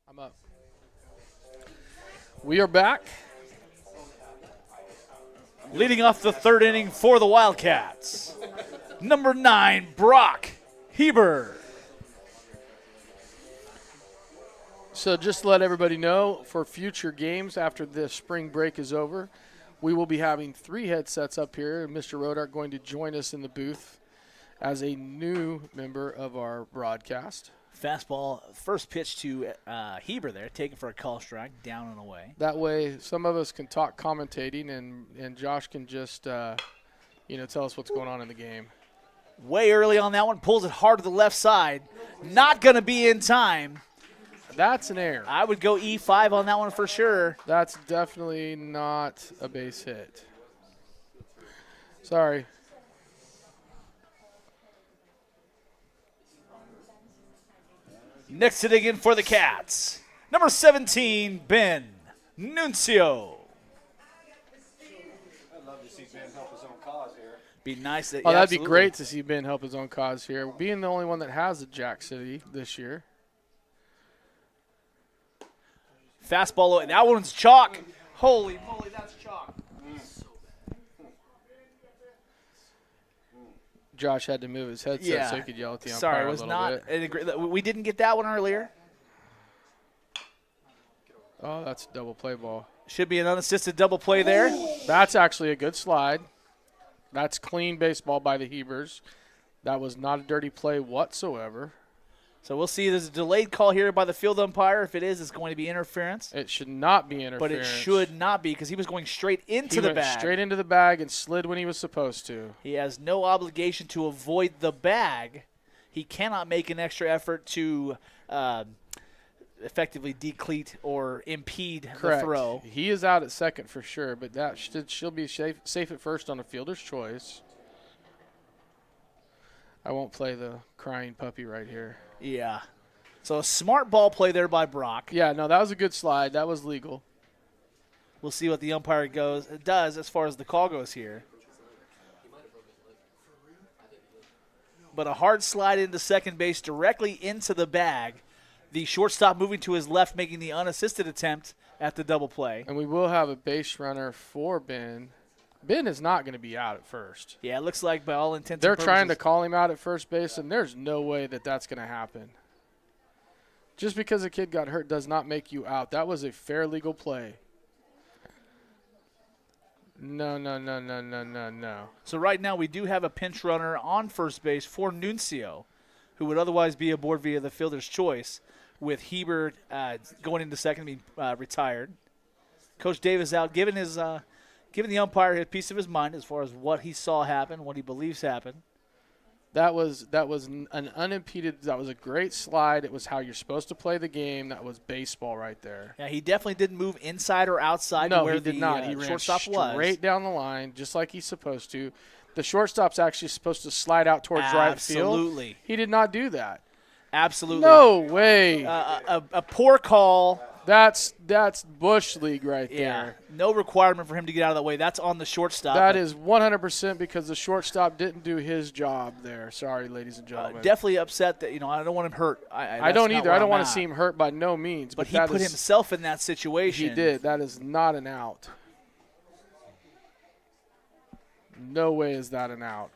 I'm up. We are back. Leading off the third inning for the Wildcats, number 9, Brock Heber. So just to let everybody know, for future games after the spring break is over, we will be having 3 headsets up here, and Mr. Rodart going to join us in the booth as a new member of our broadcast. Fastball, first pitch to Heber there, taken for a call strike, down and away. That way, some of us can talk commentating, and Josh can just, tell us what's going on in the game. Way early on that one, pulls it hard to the left side. Not going to be in time. That's an error. I would go E5 on that one for sure. That's definitely not a base hit. Sorry. Next to dig in for the Cats, number 17, Ben Nuncio. I'd love to see Ben help his own cause here. Be nice. That, Oh, yeah, that'd be absolutely. great to see Ben help his own cause here. Being the only one that has a Jack City this year. Fastball, that one's chalk. Holy moly, that's chalk. Josh had to move his headset so he could yell at the umpire Sorry, a was little not. bit. We didn't get that one earlier. Oh, that's a double play ball. Should be an unassisted double play there. That's actually a good slide. That's clean baseball by the Hebers. That was not a dirty play whatsoever. So we'll see. There's a delayed call here by the field umpire. If it is, it's going to be interference. It should not be interference. But it should not be because he was going straight into He the went bag. straight into the bag and slid when he was supposed to. He has no obligation to avoid the bag. He cannot make an extra effort to effectively decleat or impede Correct. the throw. He is out at second for sure, but that she'll be safe at first on a fielder's choice. I won't play the crying puppy right here. Yeah. So a smart ball play there by Brock. Yeah, no, that was a good slide. That was legal. We'll see what the umpire does as far as the call goes here. But a hard slide into second base directly into the bag. The shortstop moving to his left, making the unassisted attempt at the double play. And we will have a base runner for Ben. Ben is not going to be out at first. Yeah, it looks like by all intents They're and purposes. trying to call him out at first base, and there's no way that that's going to happen. Just because a kid got hurt does not make you out. That was a fair legal play. No. So right now we do have a pinch runner on first base for Nuncio, who would otherwise be aboard via the fielder's choice, with Hebert going into second, being retired. Coach Davis out, giving the umpire a piece of his mind as far as what he saw happen, what he believes happened. That was an unimpeded. That was a great slide. It was how you're supposed to play the game. That was baseball right there. Yeah, he definitely didn't move inside or outside No, where he did not. He ran shortstop was. straight down the line, just like he's supposed to. The shortstop's actually supposed to slide out towards right field. Absolutely. He did not do that. Absolutely. No way. A poor call. That's Bush League right Yeah. there. No requirement for him to get out of the way. That's on the shortstop. That is 100% because the shortstop didn't do his job there. Sorry, ladies and gentlemen. definitely upset that, I don't want him hurt. I don't either. I don't want to see him hurt by no means. But he that put is- himself in that situation. He did. That is not an out. No way is that an out.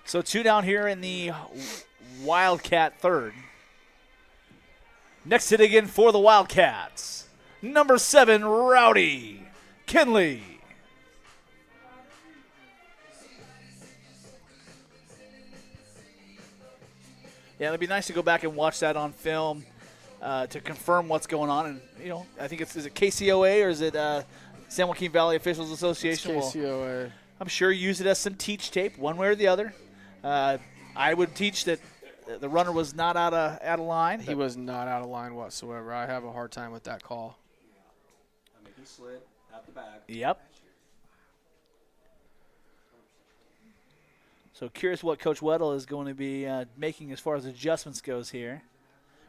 So 2 down here in the Wildcat third. Next hit again for the Wildcats. Number 7, Rowdy Kinley. Yeah, it'd be nice to go back and watch that on film to confirm what's going on. And, I think is it KCOA or is it San Joaquin Valley Officials Association? It's KCOA. I'm sure use it as some teach tape, one way or the other. I would teach that the runner was not out of line. He was not out of line whatsoever. I have a hard time with that call. I mean, he slid out the bag. Yep. So curious what Coach Weddle is going to be making as far as adjustments goes here.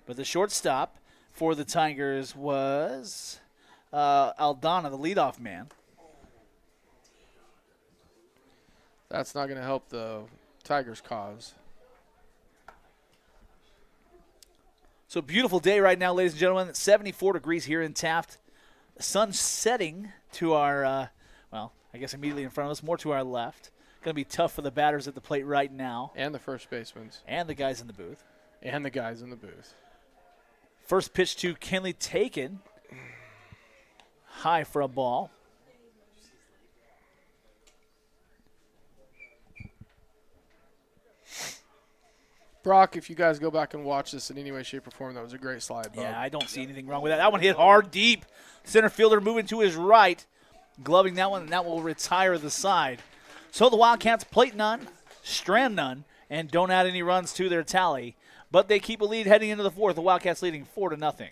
But the shortstop for the Tigers was Aldana, the leadoff man. That's not going to help the Tigers' cause. So beautiful day right now, ladies and gentlemen. It's 74 degrees here in Taft. The sun's setting to our, I guess immediately in front of us, more to our left. Going to be tough for the batters at the plate right now. And the first basemen. And the guys in the booth. And the guys in the booth. First pitch to Kinley taken. High for a ball. Brock, if you guys go back and watch this in any way, shape, or form, that was a great slide, bud. Yeah, I don't see anything wrong with that. That one hit hard, deep. Center fielder moving to his right, gloving that one, and that will retire the side. So the Wildcats plate none, strand none, and don't add any runs to their tally. But they keep a lead heading into the fourth. The Wildcats leading 4-0.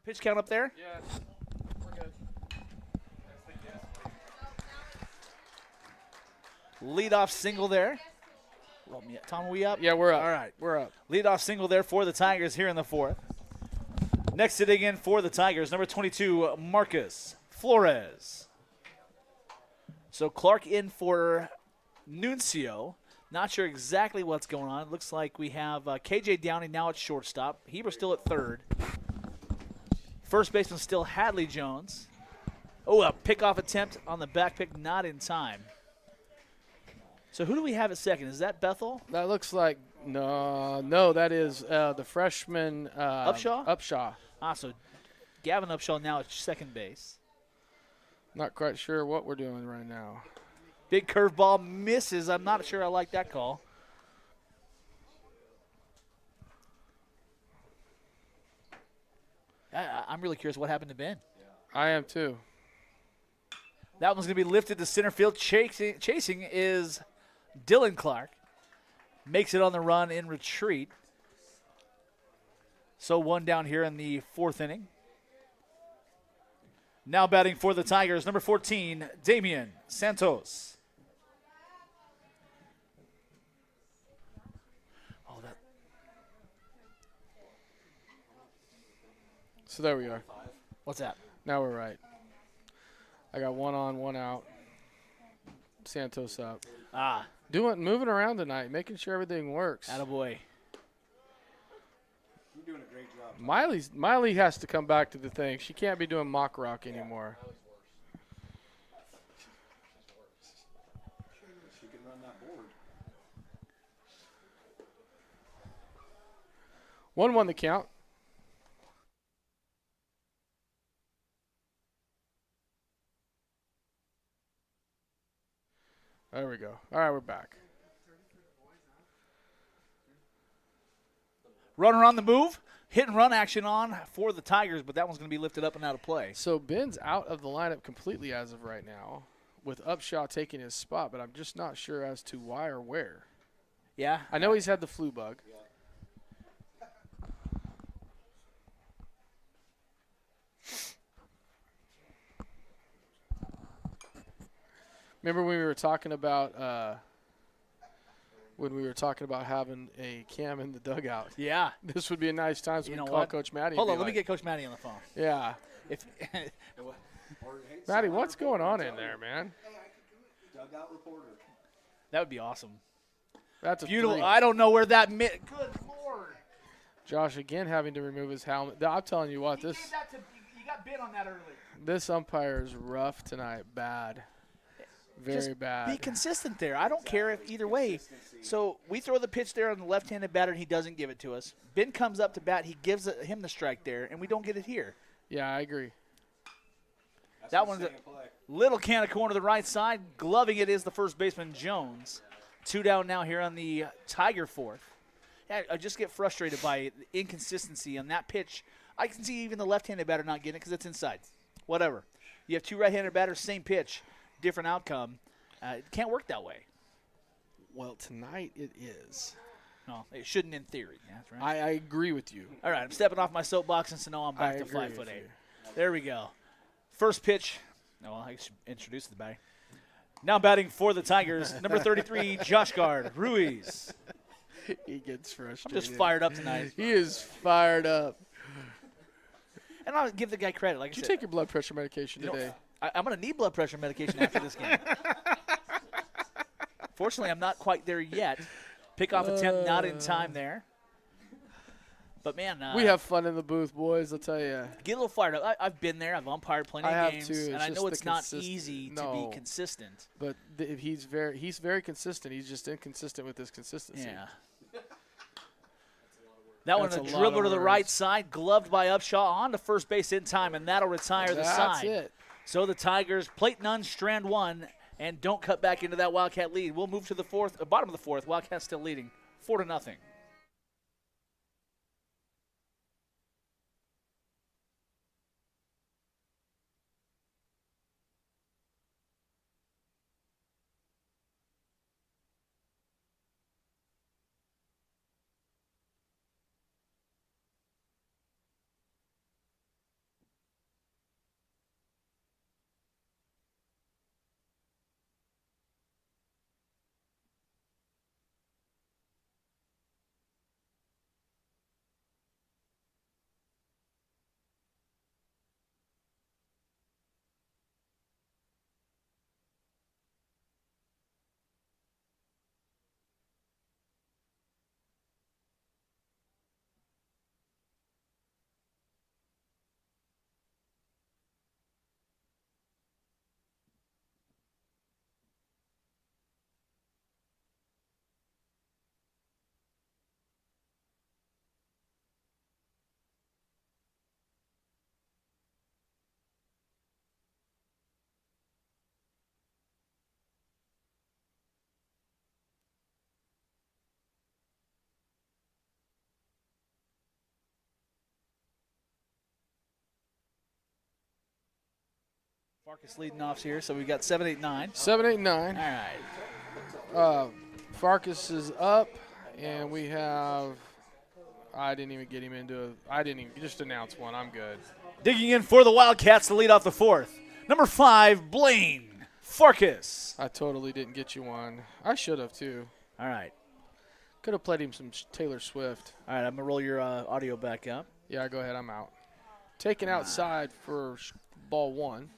Pitch count up there. Yeah, we're good. Leadoff single there. Roll me up. Tom, are we up? Yeah, we're up. All right. We're up. Leadoff single there for the Tigers here in the fourth. Next sitting in for the Tigers, number 22, Marcus Flores. So Clark in for Nuncio. Not sure exactly what's going on. It looks like we have KJ Downey now at shortstop. Heber still at third. First baseman still Hadley Jones. Oh, a pickoff attempt on the back pick, not in time. So who do we have at second? Is that Bethel? That looks like no. That is the freshman Upshaw? Upshaw. So Gavin Upshaw now at second base. Not quite sure what we're doing right now. Big curveball misses. I'm not sure I like that call. I'm really curious what happened to Ben. I am too. That one's going to be lifted to center field. Chasing is Dylan Clark. Makes it on the run in retreat. So one down here in the fourth inning. Now batting for the Tigers, number 14, Damian Santos. Oh, that. So there we are. What's that? Now we're right. I got one on, one out. Santos up. Moving around tonight, making sure everything works. Attaboy. You're doing a great job. Miley has to come back to the thing. She can't be doing mock rock anymore. She can run that board. 1-1 the count. There we go. All right, we're back. Runner on the move. Hit and run action on for the Tigers, but that one's going to be lifted up and out of play. So Ben's out of the lineup completely as of right now, with Upshaw taking his spot, but I'm just not sure as to why or where. Yeah? I know he's had the flu bug. Remember when we were talking about having a cam in the dugout? Yeah. This would be a nice time so we can call what? Coach Matty. Hold and on, be let me like, get Coach Matty on the phone. Yeah. If Matty, what's going on in there, man? Dugout reporter. that would be awesome. That's a Beautiful. 3. I don't know where that Good Lord. Josh again having to remove his helmet. I'm telling you what, You got bit on that early. this umpire is rough tonight. Bad. Very Just bad. Be consistent there. I don't care if either way. So we throw the pitch there on the left-handed batter, and he doesn't give it to us. Ben comes up to bat. He gives him the strike there, and we don't get it here. Yeah, I agree. That one's a little can of corn to the right side. Gloving it is the first baseman, Jones. 2 down now here on the Tiger fourth. Yeah, I just get frustrated by the inconsistency on that pitch. I can see even the left-handed batter not getting it because it's inside. Whatever. You have 2 right-handed batters, same pitch, different outcome. It can't work that way. Well, tonight it is. No, it shouldn't in theory. That's right. I agree with you. All right, I'm stepping off my soapbox and so now I'm back I to agree 5'8". with you. There we go. First pitch. Oh, I should introduce the batter. Now batting for the Tigers, number 33, Josh Guard, Ruiz. He gets frustrated. I'm just fired up tonight. He is fired up. And I'll give the guy credit. Like Did I you said, take your blood pressure medication today? I'm going to need blood pressure medication after this game. Fortunately, I'm not quite there yet. Pickoff attempt not in time there. But, man. We have fun in the booth, boys, I'll tell you. Get a little fired up. I've been there. I've umpired plenty I of have games. too. And It's I know just it's the not consist- easy to No. be consistent. But he's very consistent. He's just inconsistent with his consistency. Yeah. That one, That's a a lot dribble of to the words. right side, gloved by Upshaw on to first base in time, and that'll retire the That's side. it. So the Tigers plate none, strand one, and don't cut back into that Wildcat lead. We'll move to the bottom of the fourth. Wildcats still leading 4-0. Marcus leading off here, so we've got 7, 8, 9. 7, 8, 9. All right. Farkas is up, and we have. I didn't even get him into it. I didn't even just announce one. I'm good. Digging in for the Wildcats to lead off the fourth. Number 5, Blaine Farkas. I totally didn't get you one. I should have, too. All right. Could have played him some Taylor Swift. All right, I'm going to roll your audio back up. Yeah, go ahead. I'm out. Taken outside for ball 1.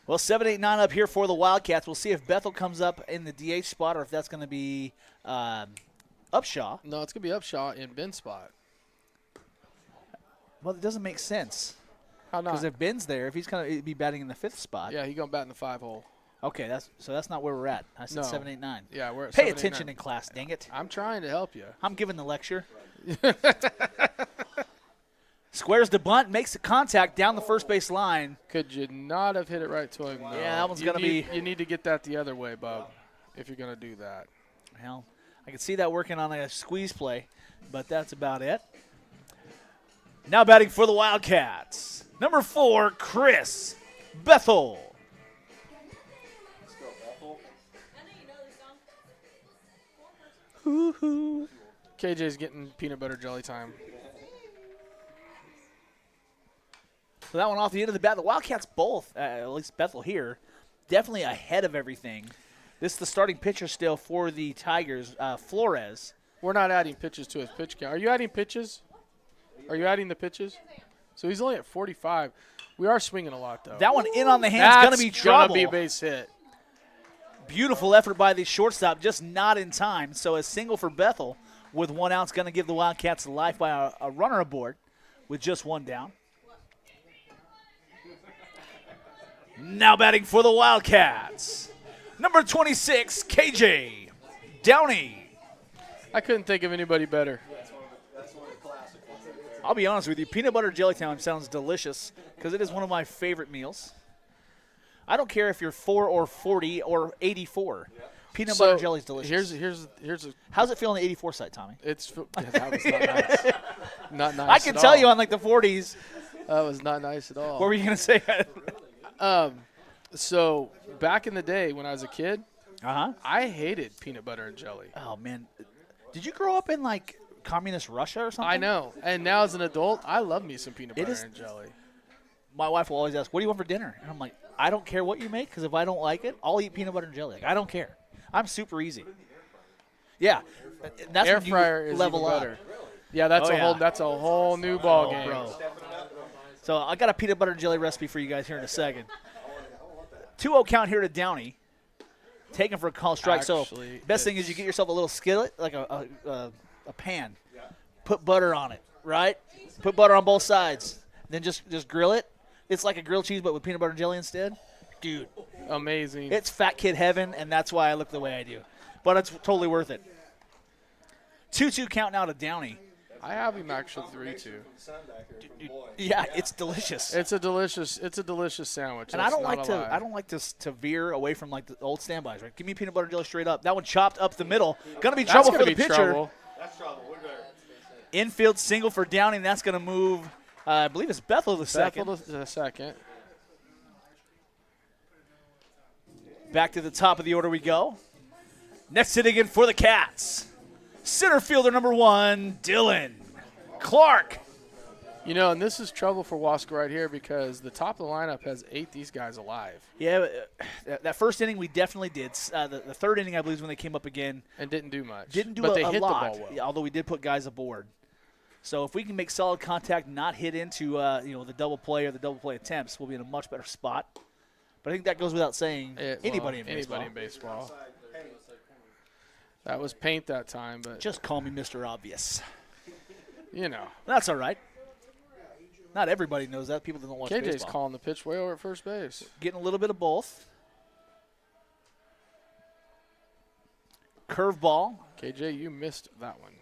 Well, 7, 8, 9 up here for the Wildcats. We'll see if Bethel comes up in the DH spot or if that's going to be Upshaw. No, it's going to be Upshaw in Ben's spot. Well, it doesn't make sense. How not? Because if Ben's there, if he's going to be batting in the 5th spot. Yeah, he's going to bat in the 5 hole. Okay, that's not where we're at. I said No. 7, 8, 9. Yeah, we're at Pay 7, 8, attention 9. in class, dang it. I'm trying to help you. I'm giving the lecture. Squares to bunt, makes the contact down the first base line. Could you not have hit it right to him? No. Yeah, that one's going to be. You need to get that the other way, bub, if you're going to do that. Well, I can see that working on a squeeze play, but that's about it. Now batting for the Wildcats, number 4, Chris Bethel. Let's go, Bethel. Hoo-hoo. KJ's getting peanut butter jelly time. So that one off the end of the bat. The Wildcats both, at least Bethel here, definitely ahead of everything. This is the starting pitcher still for the Tigers, Flores. We're not adding pitches to his pitch count. Are you adding pitches? Are you adding the pitches? So he's only at 45. We are swinging a lot, though. That one in on the hand's going to be trouble. That's going to be a base hit. Beautiful effort by the shortstop, just not in time. So a single for Bethel with 1 out is going to give the Wildcats life by a runner aboard with just 1 down. Now batting for the Wildcats, number 26, KJ Downey. I couldn't think of anybody better. I'll be honest with you, peanut butter jelly time sounds delicious because it is one of my favorite meals. I don't care if you're 4 or 40 or 84. Peanut butter jelly is delicious. Here's a. How's it feel on the 84 side, Tommy? That was not nice. Not nice. I can tell you on like the 40s. That was not nice at all. What were you going to say? So back in the day when I was a kid, Uh-huh. I hated peanut butter and jelly. Oh, man. Did you grow up in like communist Russia or something? I know. And now as an adult, I love me some peanut butter is- and jelly. My wife will always ask, what do you want for dinner? And I'm like, I don't care what you make because if I don't like it, I'll eat peanut butter and jelly. Like, I don't care. I'm super easy. Yeah. That's Air when you fryer is level even up. better. Yeah, that's Oh, yeah. that's a whole new ball game. Bro. So I got a peanut butter and jelly recipe for you guys here in a second. 2-0 count here to Downey. Taken for a call strike. Actually, So best thing is you get yourself a little skillet, like a pan. Put butter on it, right? Put butter on both sides. Then just grill it. It's like a grilled cheese, but with peanut butter and jelly instead. Dude, Amazing. it's fat kid heaven, and that's why I look the way I do. But it's totally worth it. 2-2 count now to Downey. I have him actually 3-2. Yeah, it's delicious. It's a delicious sandwich. And I don't like to veer away from like the old standbys, right? Give me peanut butter and jelly straight up. That one chopped up the middle. Gonna be trouble for the pitcher. Trouble. That's trouble. We're there. Infield single for Downey, and that's gonna move. I believe it's Bethel the second. Bethel the second. Back to the top of the order we go. Next hitting in for the Cats, center fielder number 1, Dylan Clark. You know, and this is trouble for Wasco right here because the top of the lineup has 8 these guys alive. Yeah, that first inning we definitely did. The third inning, I believe, is when they came up again. And didn't do much. But they a hit lot, the ball well. yeah, although we did put guys aboard. So if we can make solid contact, not hit into the double play or the double play attempts, we'll be in a much better spot. But I think that goes without saying. Anybody in baseball. That was paint that time, but Just call me Mr. Obvious. you know. That's all right. Not everybody knows that. People that don't watch KJ's baseball. calling the pitch way over at first base. Getting a little bit of both. Curveball. KJ, you missed that one.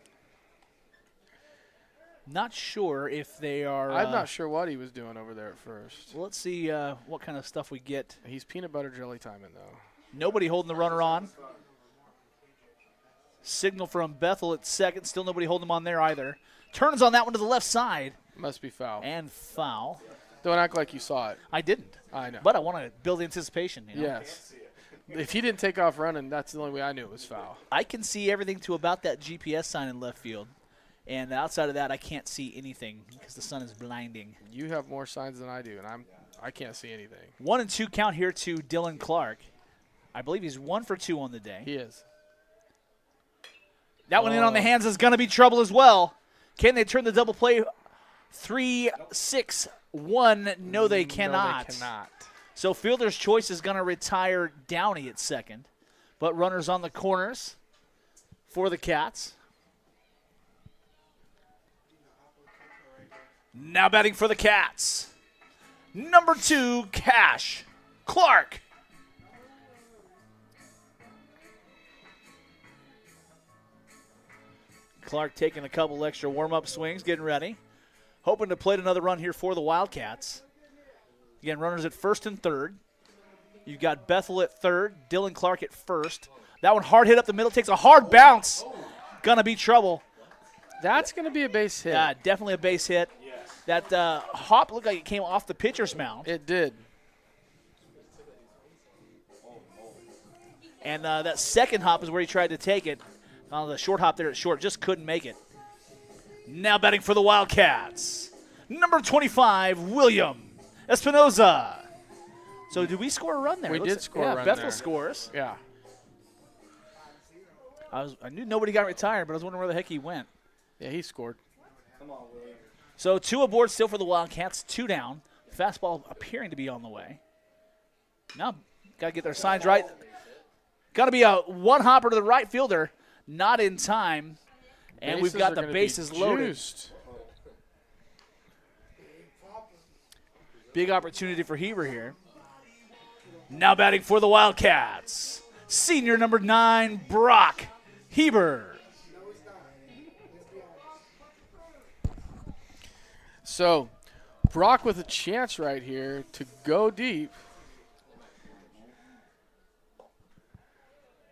Not sure if they are. I'm not sure what he was doing over there at first. Well, let's see what kind of stuff we get. He's peanut butter jelly timing, though. Nobody holding the runner on. Signal from Bethel at second. Still nobody holding him on there either. Turns on that one to the left side. Must be foul. And foul. Don't act like you saw it. I didn't. I know. But I want to build anticipation. You know? Yes. If he didn't take off running, that's the only way I knew it was foul. I can see everything to about that GPS sign in left field. And outside of that, I can't see anything because the sun is blinding. You have more signs than I do, and I can't see anything. 1-2 count here to Dylan Clark. I believe he's 1 for 2 on the day. He is. That one in on the hands is going to be trouble as well. Can they turn the double play 3-6-1? No, they cannot. No, they cannot. So fielder's choice is going to retire Downey at second. But runners on the corners for the Cats. Now batting for the Cats. Number 2, Cash Clark. Clark taking a couple extra warm-up swings, getting ready. Hoping to plate another run here for the Wildcats. Again, runners at first and third. You've got Bethel at third, Dylan Clark at first. That one hard hit up the middle, takes a hard bounce. Gonna be trouble. That's going to be a base hit. Yeah, definitely a base hit. That hop looked like it came off the pitcher's mound. It did. And that second hop is where he tried to take it. The short hop there at short, just couldn't make it. Now batting for the Wildcats. Number 25, William Espinoza. So did we score a run there? We did score a run Bethel there. scores. Yeah. I knew nobody got retired, but I was wondering where the heck he went. Yeah, he scored. So 2 aboard still for the Wildcats, 2 down. Fastball appearing to be on the way. Now, got to get their signs right. Got to be a one hopper to the right fielder. Not in time. And we've got the bases loaded. Big opportunity for Heber here. Now batting for the Wildcats. Senior number 9, Brock Heber. So, Brock with a chance right here to go deep.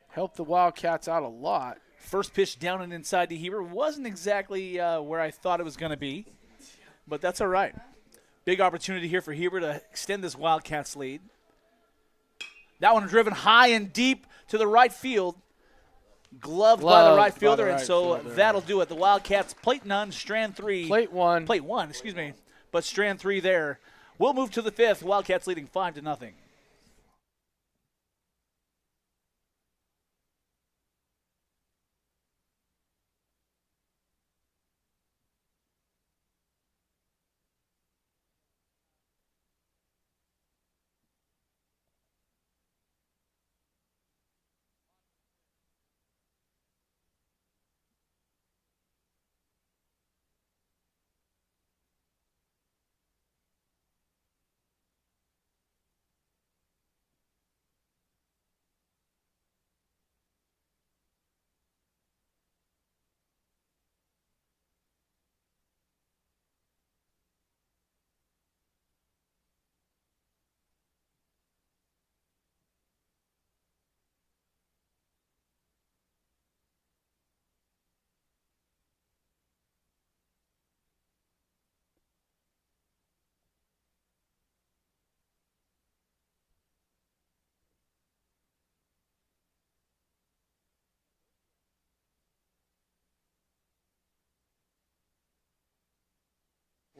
Help the Wildcats out a lot. First pitch down and inside to Heber. Wasn't exactly where I thought it was going to be, but that's all right. Big opportunity here for Heber to extend this Wildcats lead. That one driven high and deep to the right field. Gloved by the right fielder, and so that'll do it. The Wildcats plate none, strand 3. Plate one, excuse me. But strand 3 there. We'll move to the 5th. Wildcats leading 5-0.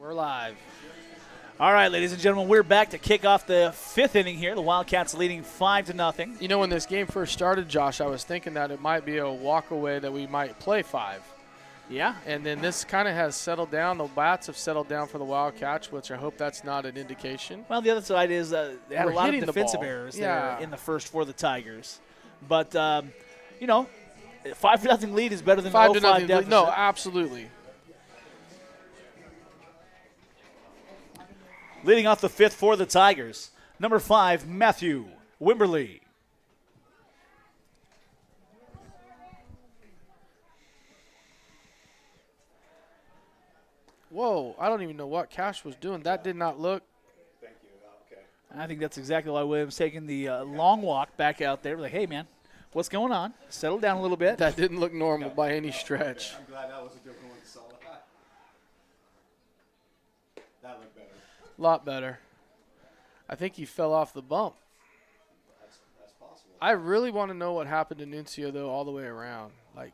we're live. All right, ladies and gentlemen, we're back to kick off the 5th inning here. The Wildcats leading 5-0. You know, when this game first started, Josh, I was thinking that it might be a walk-away that we might play 5. Yeah. And then this kind of has settled down. The bats have settled down for the Wildcats, which I hope that's not an indication. Well, the other side is they had We're a lot of hitting the defensive ball. errors Yeah. there in the first for the Tigers. But, 5-0 lead is better than 5-0 deficit. No, absolutely. Leading off the 5th for the Tigers, number 5, Matthew Wimberly. Whoa, I don't even know what Cash was doing. That did not look. Thank you. Okay. I think that's exactly why Williams taking the long walk back out there. Like, hey, man, what's going on? Settle down a little bit. That didn't look normal by any stretch. I'm glad that was a good one. That A lot better. I think he fell off the bump. That's possible. I really want to know what happened to Nuncio, though, all the way around. Like,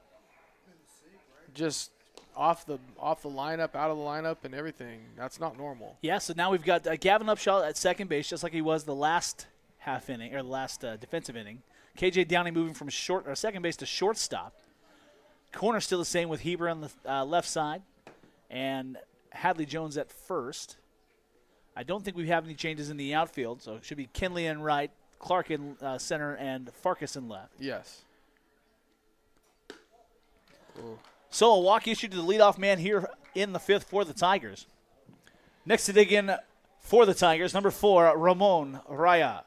just off the lineup, out of the lineup, and everything. That's not normal. Yeah, so now we've got Gavin Upshaw at second base, just like he was the last half inning, or the last defensive inning. KJ Downey moving from second base to shortstop. Corner still the same with Heber on the left side, and Hadley Jones at first. I don't think we have any changes in the outfield, so it should be Kinley in right, Clark in center, and Farkas in left. Yes. Ooh. So a walk issued to the leadoff man here in the fifth for the Tigers. Next to dig in for the Tigers, number 4, Ramon Raya.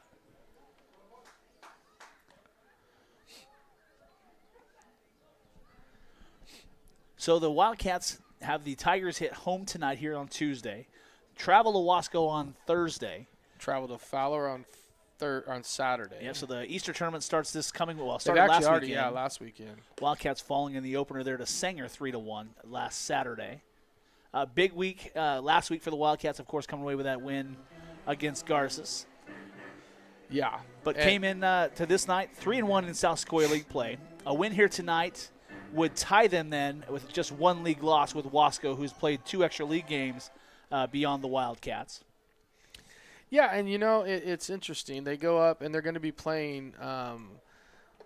So the Wildcats have the Tigers hit home tonight here on Tuesday. Travel to Wasco on Thursday. Travel to Fowler on Saturday. Yeah, so the Easter tournament starts this coming. Well, They've started actually last already, weekend. yeah, last weekend. Wildcats falling in the opener there to Sanger 3-1 last Saturday. Big week last week for the Wildcats, of course, coming away with that win against Garces. Yeah. But came in to this night 3-1 in South Sequoia League play. A win here tonight would tie them then with just one league loss with Wasco, who's played 2 extra league games beyond the Wildcats. Yeah, and it's interesting. They go up and they're going to be playing.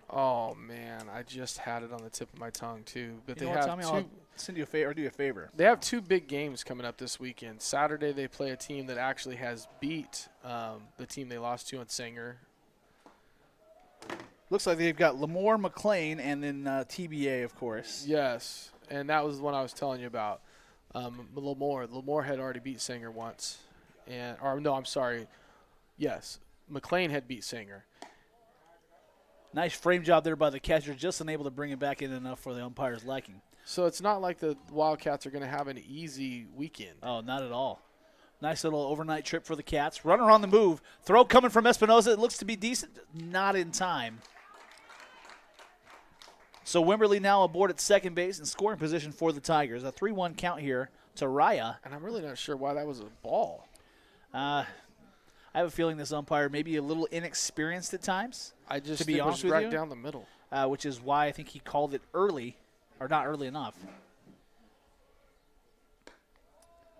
Oh man, I just had it on the tip of my tongue too. But You they know what, have Tommy? I'll send you a favor, or do you a favor. They have 2 big games coming up this weekend. Saturday they play a team that actually has beat the team they lost to on Sanger. Looks like they've got Lamore, McLean, and then TBA, of course. Yes, and that was the one I was telling you about. Lamore had already beat Sanger once. Yes, McLean had beat Sanger. Nice frame job there by the catcher, just unable to bring it back in enough for the umpire's liking. So it's not like the Wildcats are going to have an easy weekend. Oh, not at all. Nice little overnight trip for the Cats. Runner on the move. Throw coming from Espinoza. It looks to be decent. Not in time. So Wimberly now aboard at second base in scoring position for the Tigers. A 3-1 count here to Raya. And I'm really not sure why that was a ball. I have a feeling this umpire may be a little inexperienced at times. I just to be think honest it was with right you, down the middle. which is why I think he called it early, or not early enough.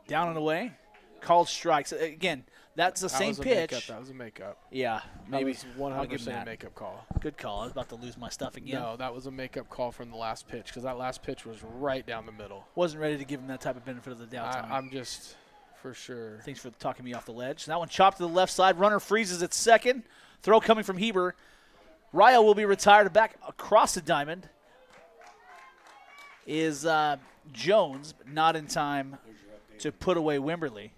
Down and away, called strikes. Again, that's the same pitch. That was a makeup. Yeah, maybe. That was I'll give him 100% a that. makeup call. Good call. I was about to lose my stuff again. No, that was a makeup call from the last pitch because that last pitch was right down the middle. Wasn't ready to give him that type of benefit of the doubt. Tommy. I'm just, for sure. Thanks for talking me off the ledge. That one chopped to the left side. Runner freezes at second. Throw coming from Heber. Raya will be retired. Back across the diamond is Jones, but not in time to put away Wimberly.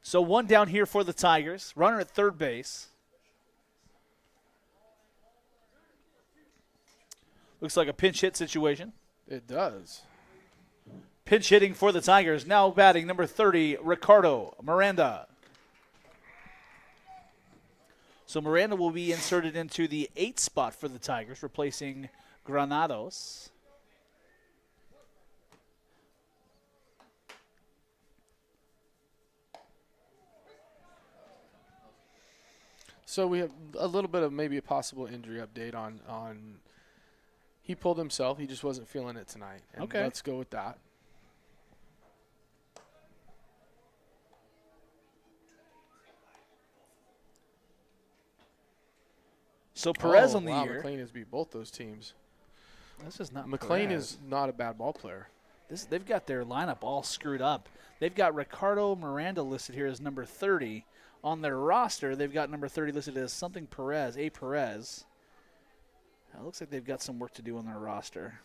So one down here for the Tigers. Runner at third base. Looks like a pinch hit situation. It does. Pinch hitting for the Tigers. Now batting number 30, Ricardo Miranda. So Miranda will be inserted into the 8th spot for the Tigers, replacing Granados. So we have a little bit of maybe a possible injury update on he pulled himself. He just wasn't feeling it tonight. And Okay. let's go with that. So Perez on the wow, year. McLean has beat both those teams. This is not McLean Perez. is not a bad ball player. They've got their lineup all screwed up. They've got Ricardo Miranda listed here as number 30. On their roster, they've got number 30 listed as something Perez, A. Perez. It looks like they've got some work to do on their roster.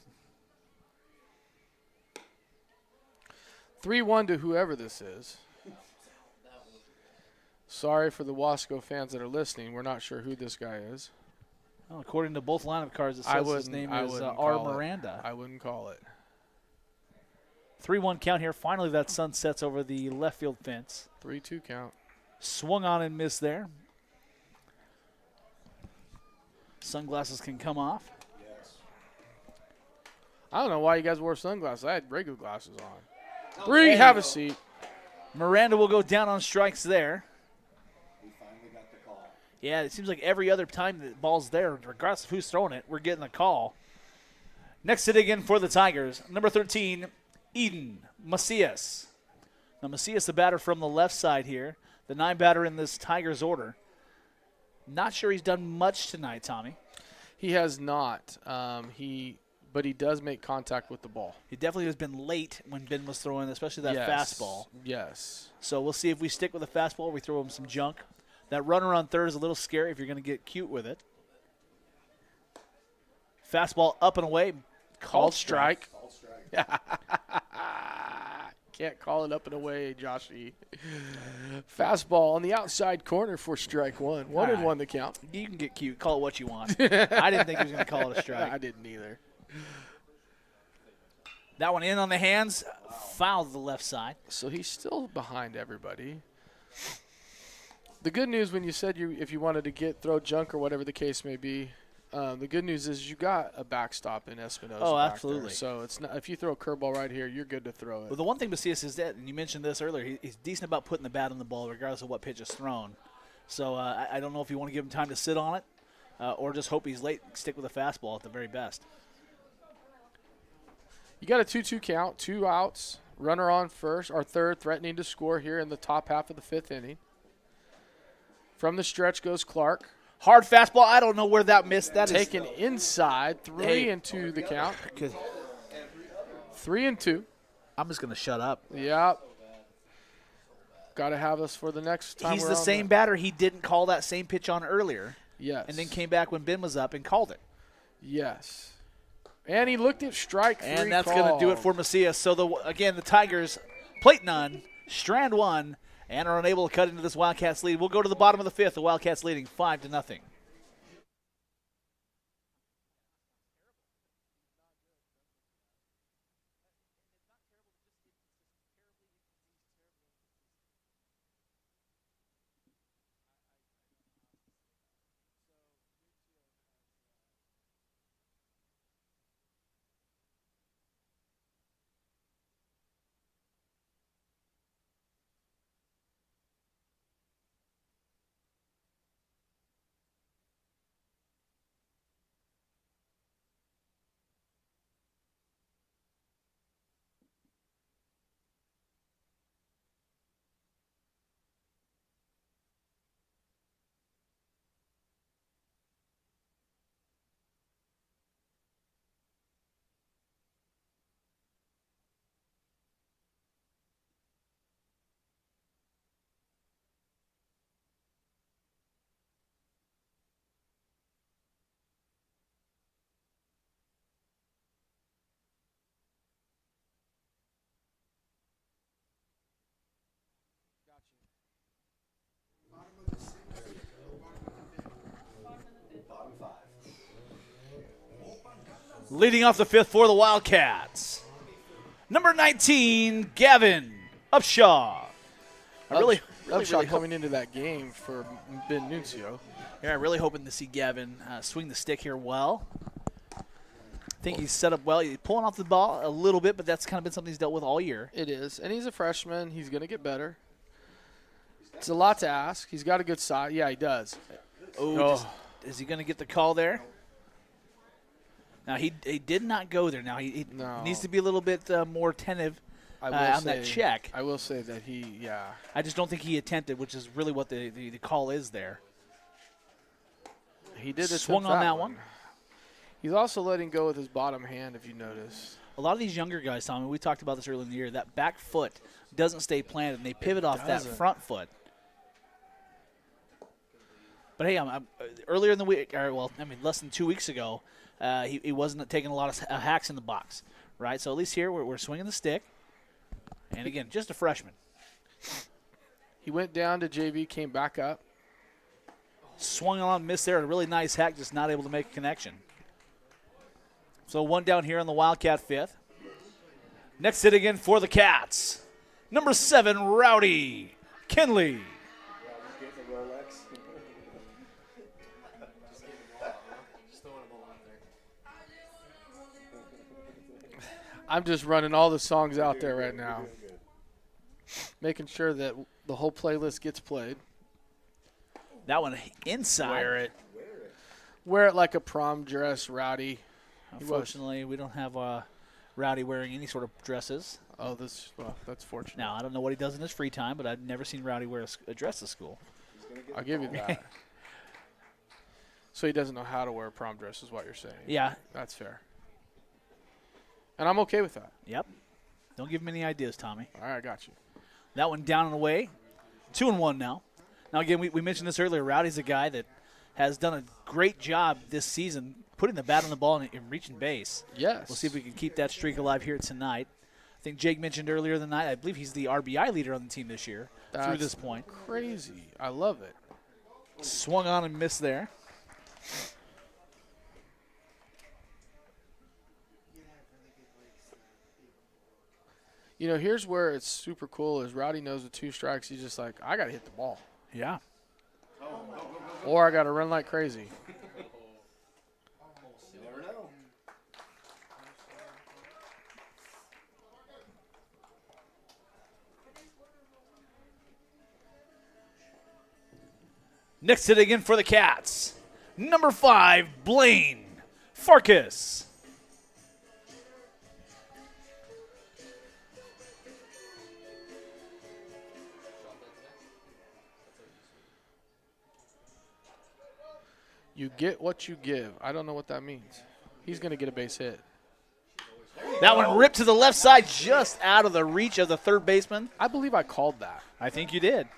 3-1 to whoever this is. Sorry for the Wasco fans that are listening. We're not sure who this guy is. Well, according to both lineup cards, it says his name is R. Miranda. I wouldn't call it. 3-1 count here. Finally, that sun sets over the left field fence. 3-2 count. Swung on and missed there. Sunglasses can come off. Yes. I don't know why you guys wore sunglasses. I had regular glasses on. 3, have a seat. Miranda will go down on strikes there. Yeah, it seems like every other time the ball's there, regardless of who's throwing it, we're getting a call. Next hit again for the Tigers, number 13, Eden Macias. Now, Macias, the batter from the left side here, the 9 batter in this Tigers order. Not sure he's done much tonight, Tommy. He has not. But he does make contact with the ball. He definitely has been late when Ben was throwing, especially that fastball. Yes. So we'll see if we stick with the fastball or we throw him some junk. That runner on third is a little scary if you're going to get cute with it. Fastball up and away. Called strike. Can't call it up and away, Joshy. Fastball on the outside corner for strike 1. 1-1 the count. You can get cute. Call it what you want. I didn't think he was going to call it a strike. I didn't either. That one in on the hands. Foul to the left side. So he's still behind everybody. The good news when you said if you wanted to throw junk or whatever the case may be, the good news is you got a backstop in Espinosa. Oh, back absolutely. There. So it's not, if you throw a curveball right here, you're good to throw it. Well, the one thing Macias is that, and you mentioned this earlier, he's decent about putting the bat on the ball regardless of what pitch is thrown. So I don't know if you want to give him time to sit on it or just hope he's late and stick with a fastball at the very best. You got a 2-2 count, 2 outs, runner on first or third, threatening to score here in the top half of the 5th inning. From the stretch goes Clark. Hard fastball. I don't know where that missed. That taken inside, 3-2 the count. 3-2. I'm just going to shut up. Yep. Got to have us for the next time. He's the same batter. He didn't call that same pitch on earlier. Yes. And then came back when Ben was up and called it. Yes. And he looked at strike 3. And that's going to do it for Macias. So, again, the Tigers, plate none, strand 1, and are unable to cut into this Wildcats lead. We'll go to the bottom of the 5th. The Wildcats leading 5-0. Leading off the 5th for the Wildcats, number 19, Gavin Upshaw. Upshaw coming into that game for Ben Nuncio. Yeah, I'm really hoping to see Gavin swing the stick here well. I think he's set up well. He's pulling off the ball a little bit, but that's kind of been something he's dealt with all year. It is, and he's a freshman. He's going to get better. It's a lot to ask. He's got a good side. Yeah, he does. Is he going to get the call there? Now, he did not go there. Now, he needs to be a little bit more attentive on that check. I will say that I just don't think he attempted, which is really what the call is there. He did swung on that one. He's also letting go with his bottom hand, if you notice. A lot of these younger guys, Tommy, we talked about this earlier in the year, that back foot doesn't stay planted, and they pivot off that front foot. But, hey, earlier in the week, less than 2 weeks ago, he wasn't taking a lot of hacks in the box, right? So at least here we're swinging the stick. And, again, just a freshman. He went down to JV, came back up. Swung on, missed there. A really nice hack, just not able to make a connection. So one down here on the Wildcat 5th. Next hit again for the Cats. Number 7, Rowdy Kinley. I'm just running all the songs out there right now. making sure that the whole playlist gets played. That one inside. Wear it like a prom dress, Rowdy. Unfortunately, we don't have Rowdy wearing any sort of dresses. Oh, that's fortunate. Now, I don't know what he does in his free time, but I've never seen Rowdy wear a dress to school. I'll give you that. So he doesn't know how to wear a prom dress is what you're saying. Yeah. That's fair. And I'm okay with that. Yep. Don't give him any ideas, Tommy. All right, I got you. That one down and away. 2-1 now. Now, again, we mentioned this earlier. Rowdy's a guy that has done a great job this season putting the bat on the ball and reaching base. Yes. We'll see if we can keep that streak alive here tonight. I think Jake mentioned earlier in the night, I believe he's the RBI leader on the team this year through this point. Crazy. I love it. Swung on and missed there. You know, here's where it's super cool is Rowdy knows with 2 strikes, he's just like, I got to hit the ball. Yeah. Or I got to run like crazy. You never know. Next hit again for the Cats. Number 5, Blaine Farkas. You get what you give. I don't know what that means. He's going to get a base hit. That one ripped to the left side, just out of the reach of the third baseman. I believe I called that. I think you did.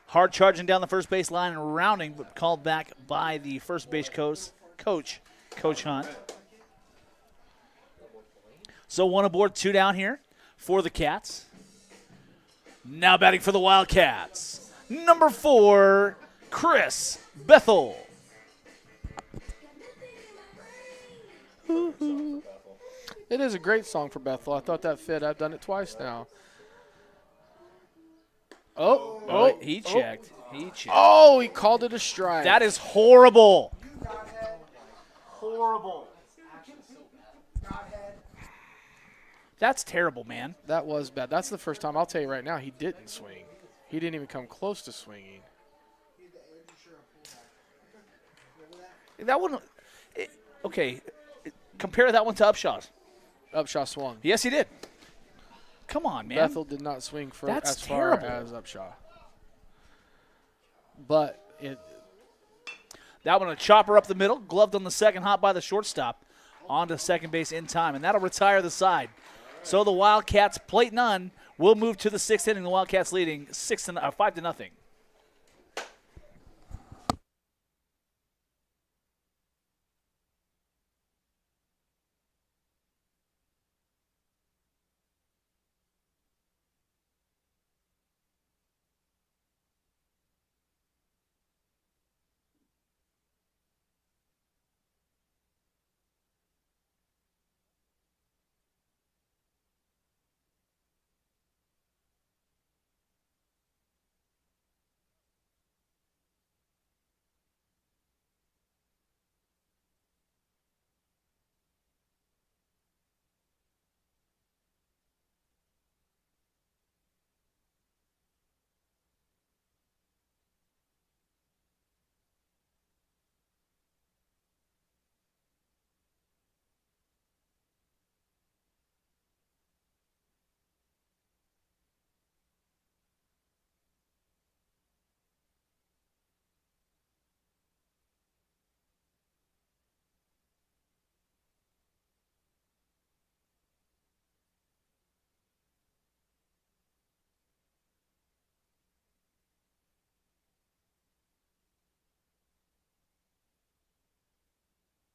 Hard charging down the first base line and rounding, but called back by the first base coach, Coach Hunt. So 1 aboard, 2 down here for the Cats. Now batting for the Wildcats. Number 4, Chris Bethel. It is a great song for Bethel. I thought that fit. I've done it twice now. He checked. He checked. Oh, he called it a strike. That is horrible. Horrible. That's terrible, man. That was bad. That's the first time, I'll tell you right now, he didn't swing. He didn't even come close to swinging. That one, okay, compare that one to Upshaw's. Upshaw swung. Yes, he did. Come on, man. Bethel did not swing for That's as far terrible. as Upshaw. But that one, a chopper up the middle, gloved on the second, hot by the shortstop, on to second base in time, and that'll retire the side. So the Wildcats, plate none, will move to the 6th inning. The Wildcats leading 5-0.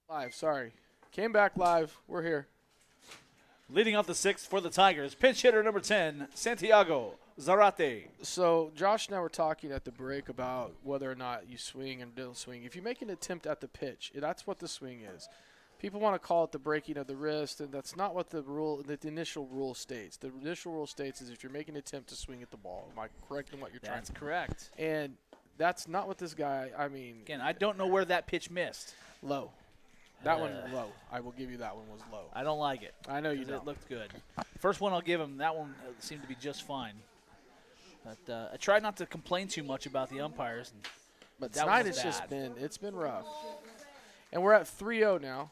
live, sorry. Came back live. We're here. Leading off the 6th for the Tigers, pinch hitter number 10, Santiago Zarate. So Josh and I were talking at the break about whether or not you swing and don't swing. If you make an attempt at the pitch, that's what the swing is. People want to call it the breaking of the wrist, and that's not what the initial rule states. The initial rule states is if you're making an attempt to swing at the ball. Am I correct in what you're trying to That's correct. And that's not what this guy, I mean. Again, I don't know where that pitch missed. Low. That one low. I will give you that one was low. I don't like it. I know you 'cause don't. It looked good. First one I'll give him, that one seemed to be just fine. But I try not to complain too much about the umpires. But that tonight was it's bad. just been rough. And we're at 3-0 now.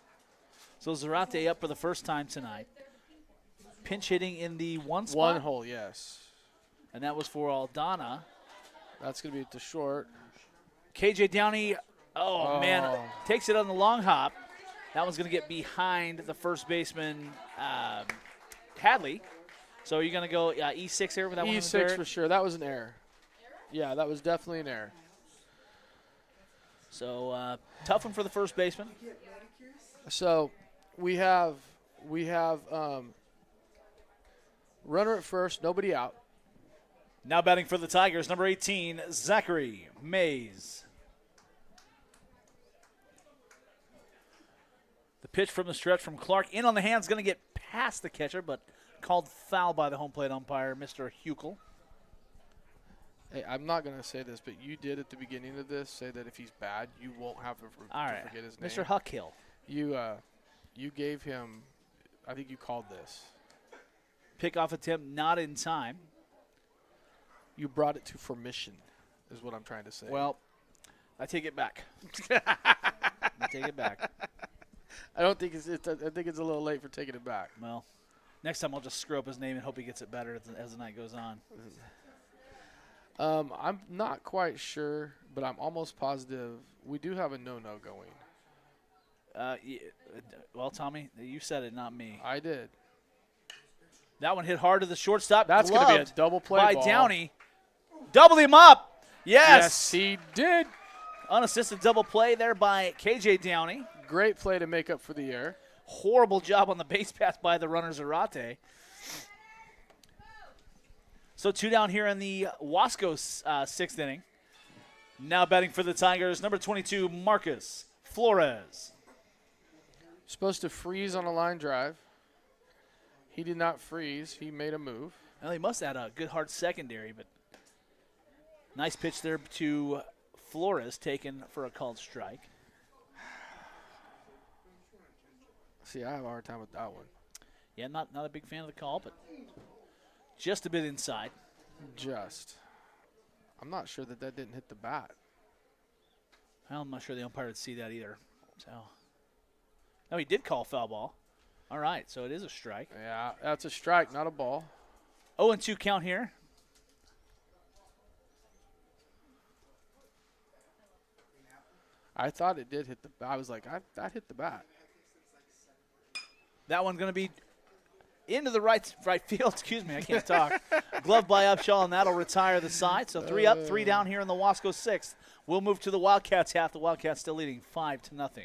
So Zarate up for the first time tonight. Pinch hitting in the one spot. One hole, yes. And that was for Aldana. That's going to be at the short. KJ Downey, man, takes it on the long hop. That one's going to get behind the first baseman, Hadley. So you're going to go E6 here with that one? E6 for sure. That was an error. Yeah, that was definitely an error. So tough one for the first baseman. So we have runner at first, nobody out. Now batting for the Tigers, number 18, Zachary Mays. The pitch from the stretch from Clark in on the hands, going to get past the catcher, but called foul by the home plate umpire, Mr. Huckel. Hey, I'm not going to say this, but you did at the beginning of this say that if he's bad, you won't have to forget his name. Mr. Huckhill. You gave him, I think you called this. Pickoff attempt not in time. You brought it to fruition, is what I'm trying to say. Well, I take it back. I take it back. I don't think I think it's a little late for taking it back. Well, next time I'll just screw up his name and hope he gets it better as the night goes on. I'm not quite sure, but I'm almost positive we do have a no-no going. Well, Tommy, you said it, not me. I did. That one hit hard to the shortstop. That's going to be a double play by ball. Downey. Doubled him up. Yes, he did. Unassisted double play there by KJ Downey. Great play to make up for the error. Horrible job on the base pass by the runner Zarate. So 2 down here in the Wasco 6th inning. Now batting for the Tigers, number 22, Marcus Flores. Supposed to freeze on a line drive. He did not freeze. He made a move. Well, he must have had a good hard secondary, but nice pitch there to Flores, taken for a called strike. See, I have a hard time with that one. Yeah, not a big fan of the call, but just a bit inside. Just. I'm not sure that didn't hit the bat. Well, I'm not sure the umpire would see that either. So, no, he did call foul ball. All right, so it is a strike. Yeah, that's a strike, not a ball. 0-2 count here. I thought it did hit the bat. I was like, that hit the bat. That one going to be into the right field. Excuse me, I can't talk. Glove by Upshaw, and that'll retire the side. So 3 up, 3 down here in the Wasco 6th. We'll move to the Wildcats half. The Wildcats still leading 5-0.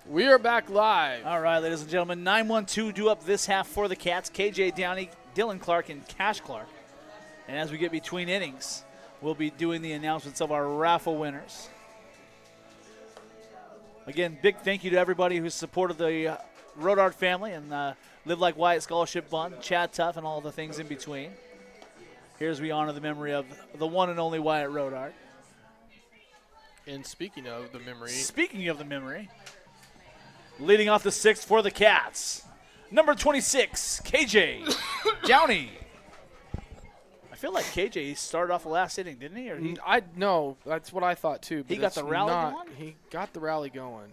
We are back live. All right, ladies and gentlemen, 9-1-2 due up this half for the Cats. KJ Downey, Dylan Clark, and Cash Clark. And as we get between innings, we'll be doing the announcements of our raffle winners. Again, big thank you to everybody who supported the Road Art family and Live Like Wyatt Scholarship Fund, Chad Tuff, and all the things in between. Here's we honor the memory of the one and only Wyatt Road Art. And speaking of the memory, leading off the 6th for the Cats, number 26, KJ Downey. I feel like KJ started off the last inning, didn't he? Or no, that's what I thought too. But he got the rally going? He got the rally going.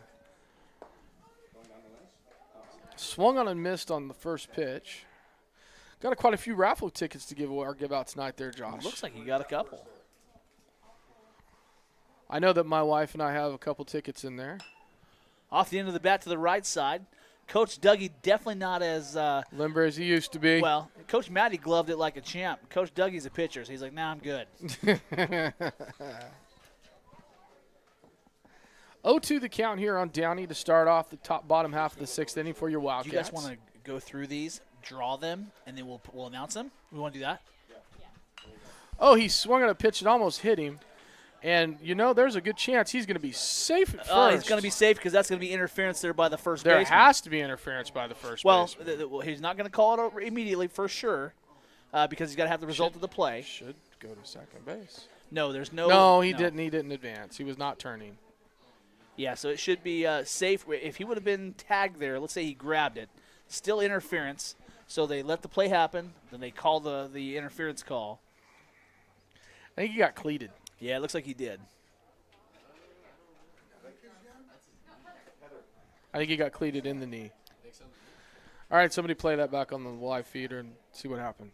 Swung on and missed on the first pitch. Got quite a few raffle tickets to give away or give out tonight there, Josh. Looks like you got a couple. I know that my wife and I have a couple tickets in there. Off the end of the bat to the right side. Coach Dougie definitely not as limber as he used to be. well. Coach Matty gloved it like a champ. Coach Dougie's a pitcher, so he's like, nah, I'm good. 0-2 the count here on Downey to start off the bottom half of the 6th inning for your Do Wildcats. you guys want to go through these, draw them, and then we'll announce them? We want to do that? Oh, he swung at a pitch and almost hit him. And, there's a good chance he's going to be safe at first. He's going to be safe because that's going to be interference there by the first There baseman. has to be interference by the first baseman. Well, he's not going to call it over immediately for sure because he's got to have the result of the play. Should go to second base. No, there's no. No, he didn't. He didn't advance. He was not turning. Yeah, so it should be safe. If he would have been tagged there, let's say he grabbed it, still interference. So they let the play happen, then they call the interference call. I think he got cleated. Yeah, it looks like he did. I think he got cleated in the knee. All right, somebody play that back on the live feeder and see what happened.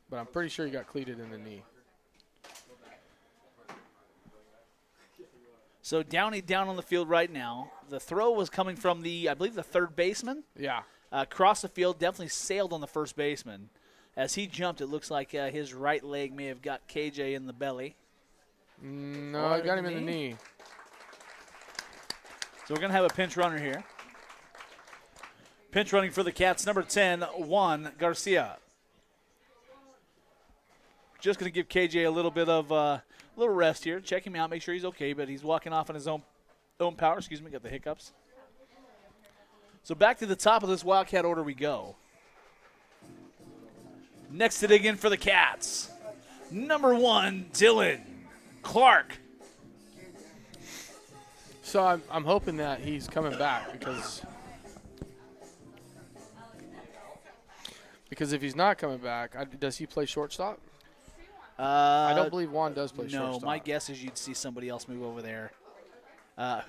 But I'm pretty sure he got cleated in the knee. So Downey down on the field right now. The throw was coming from I believe the third baseman. Yeah. Across the field, definitely sailed on the first baseman. As he jumped, it looks like his right leg may have got KJ in the belly. No, I got him in the knee. So we're going to have a pinch runner here. Pinch running for the Cats, number 10, Juan Garcia. Just going to give KJ a little bit of little rest here. Check him out, make sure he's okay, but he's walking off on his own power. Excuse me, got the hiccups. So back to the top of this Wildcat order we go. Next to dig in for the Cats, number 1, Dylan Clark. So I'm hoping that he's coming back because if he's not coming back, does he play shortstop? I don't believe Juan does play shortstop. No, my guess is you'd see somebody else move over there.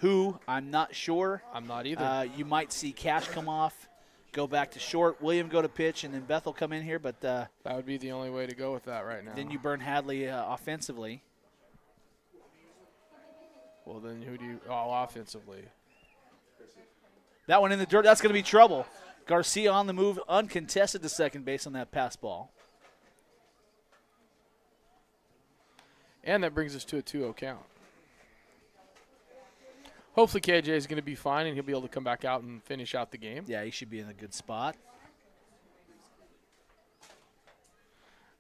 Who? I'm not sure. I'm not either. You might see Cash come off, go back to short, William go to pitch, and then Bethel come in here. But that would be the only way to go with that right now. Then you burn Hadley offensively. Well, then who do you – offensively. That one in the dirt, that's going to be trouble. Garcia on the move, uncontested to second base on that pass ball. And that brings us to a 2-0 count. Hopefully KJ is going to be fine and he'll be able to come back out and finish out the game. Yeah, he should be in a good spot.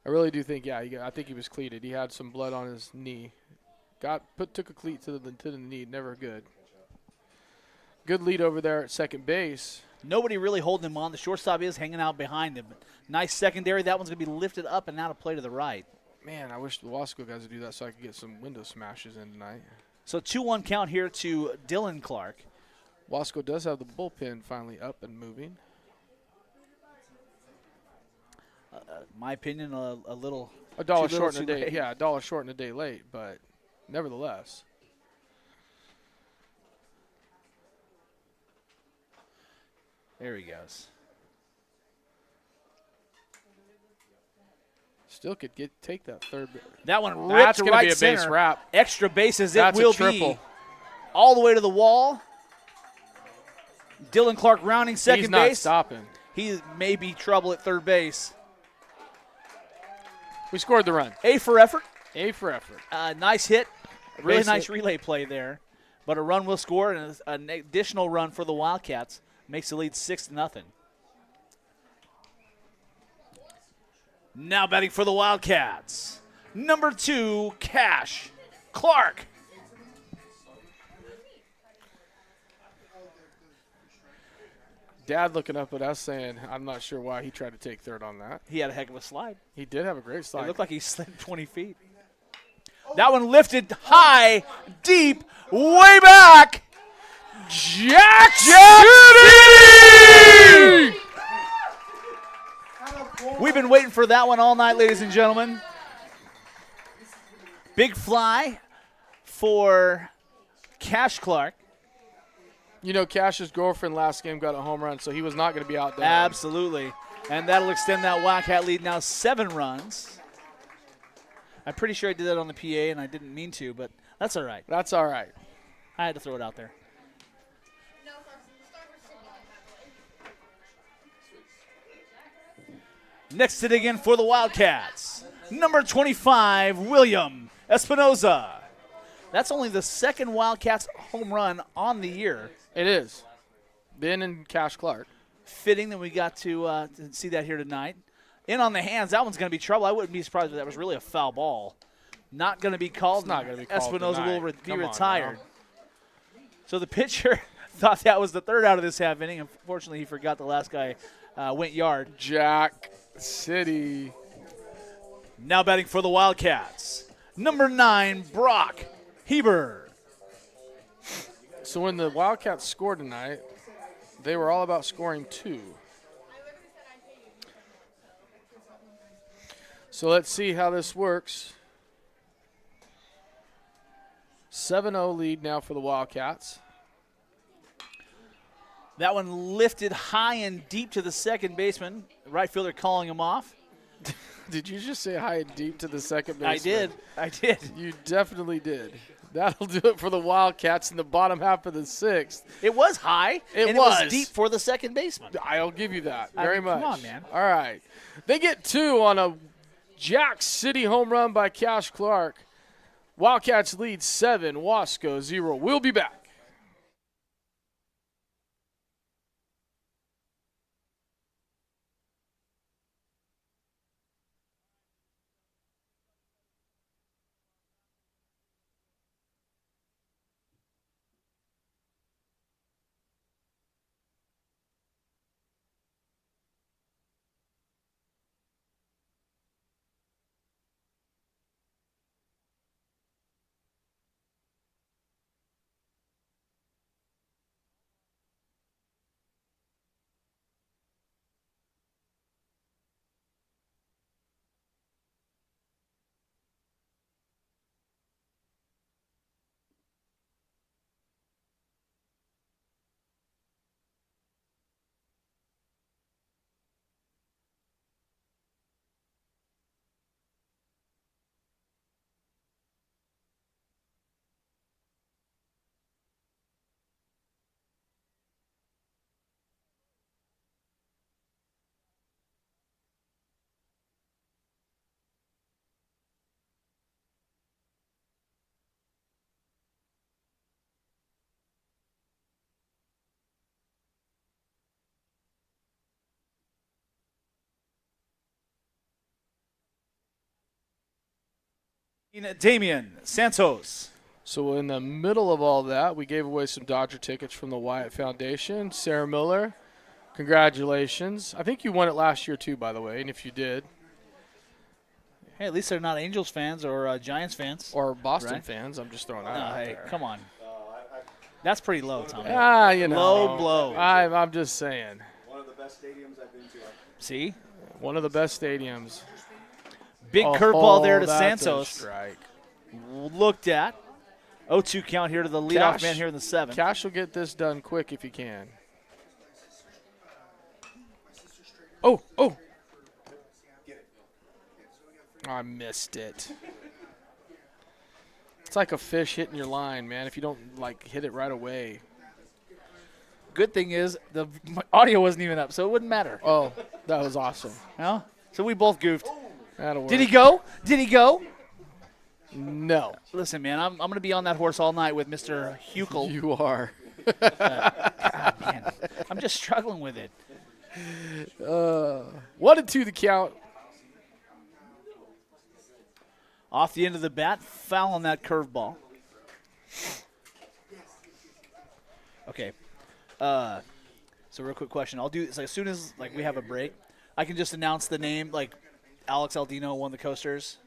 I really do think, I think he was cleated. He had some blood on his knee. Took a cleat to the knee, never good. Good lead over there at second base. Nobody really holding him on. The shortstop is hanging out behind him. Nice secondary. That one's going to be lifted up and out of play to the right. Man, I wish the Wasco guys would do that so I could get some window smashes in tonight. So 2-1 count here to Dylan Clark. Wasco does have the bullpen finally up and moving. My opinion, a little. A dollar too short little, in a too day. late. Yeah, a dollar short and a day late, but nevertheless. There he goes. Still could take that third. That one ripped That's to going to right be a base center. wrap. Extra bases. That's it will a triple. be all the way to the wall. Dylan Clark rounding second He's not base. stopping. He may be trouble at third base. We scored the run. A for effort. A for effort. Nice hit. Really Base nice hit. relay play there. But a run will score, and an additional run for the Wildcats makes the lead 6-0. Now batting for the Wildcats, number 2, Cash Clark. Dad looking up at us saying, I'm not sure why he tried to take third on that. He had a heck of a slide. He did have a great slide. It looked like he slid 20 feet. That one lifted high, deep, way back. Jack City! We've been waiting for that one all night, ladies and gentlemen. Big fly for Cash Clark. You know, Cash's girlfriend last game got a home run, so he was not going to be out there. Absolutely. And that'll extend that Wildcat lead now 7 runs. I'm pretty sure I did that on the PA, and I didn't mean to, but that's all right. That's all right. I had to throw it out there. Next to dig in for the Wildcats, number 25, William Espinoza. That's only the second Wildcats home run on the year. It is. Ben and Cash Clark. Fitting that we got to see that here tonight. In on the hands, that one's going to be trouble. I wouldn't be surprised if that was really a foul ball. Not going to be called. It's not going to be called. Espinoza tonight. will be Come on retired. now. So the pitcher thought that was the third out of this half inning. Unfortunately, he forgot the last guy went yard. Jack City. Now batting for the Wildcats, number 9, Brock Heber. So when the Wildcats scored tonight, they were all about scoring 2. So let's see how this works. 7-0 lead now for the Wildcats. That one lifted high and deep to the second baseman. Right fielder calling him off. Did you just say high and deep to the second baseman? I did. You definitely did. That'll do it for the Wildcats in the bottom half of the 6th. It was high. It was deep for the second baseman. I'll give you that I very mean, much. come on, man. All right. They get 2 on a Jack City home run by Cash Clark. Wildcats lead 7, Wasco 0. We'll be back. Damian Santos. So in the middle of all that, we gave away some Dodger tickets from the Wyatt Foundation. Sarah Miller, congratulations. I think you won it last year too, by the way, and if you did. Hey, at least they're not Angels fans or Giants fans. Or Boston Right. fans, I'm just throwing that No, out hey, there. come on. That's pretty low, Tommy. You know. Low blow. I'm just saying. One of the best stadiums I've been to. See? One of the best stadiums. Big curveball there to that's Santos. A strike. Looked at. 0-2 count here to the leadoff man here in the 7th. Cash will get this done quick if he can. Oh. I missed it. It's like a fish hitting your line, man, if you don't, hit it right away. Good thing is the audio wasn't even up, so it wouldn't matter. Oh, that was awesome. No? So we both goofed. That'll work. Did he go? Did he go? No. Listen, man, I'm going to be on that horse all night with Mr. Huckel. You are. God, man, I'm just struggling with it. 1-2 the count. Off the end of the bat, foul on that curveball. Okay. So real quick question. I'll do this as soon as we have a break. I can just announce the name, Alex Aldino won the coasters.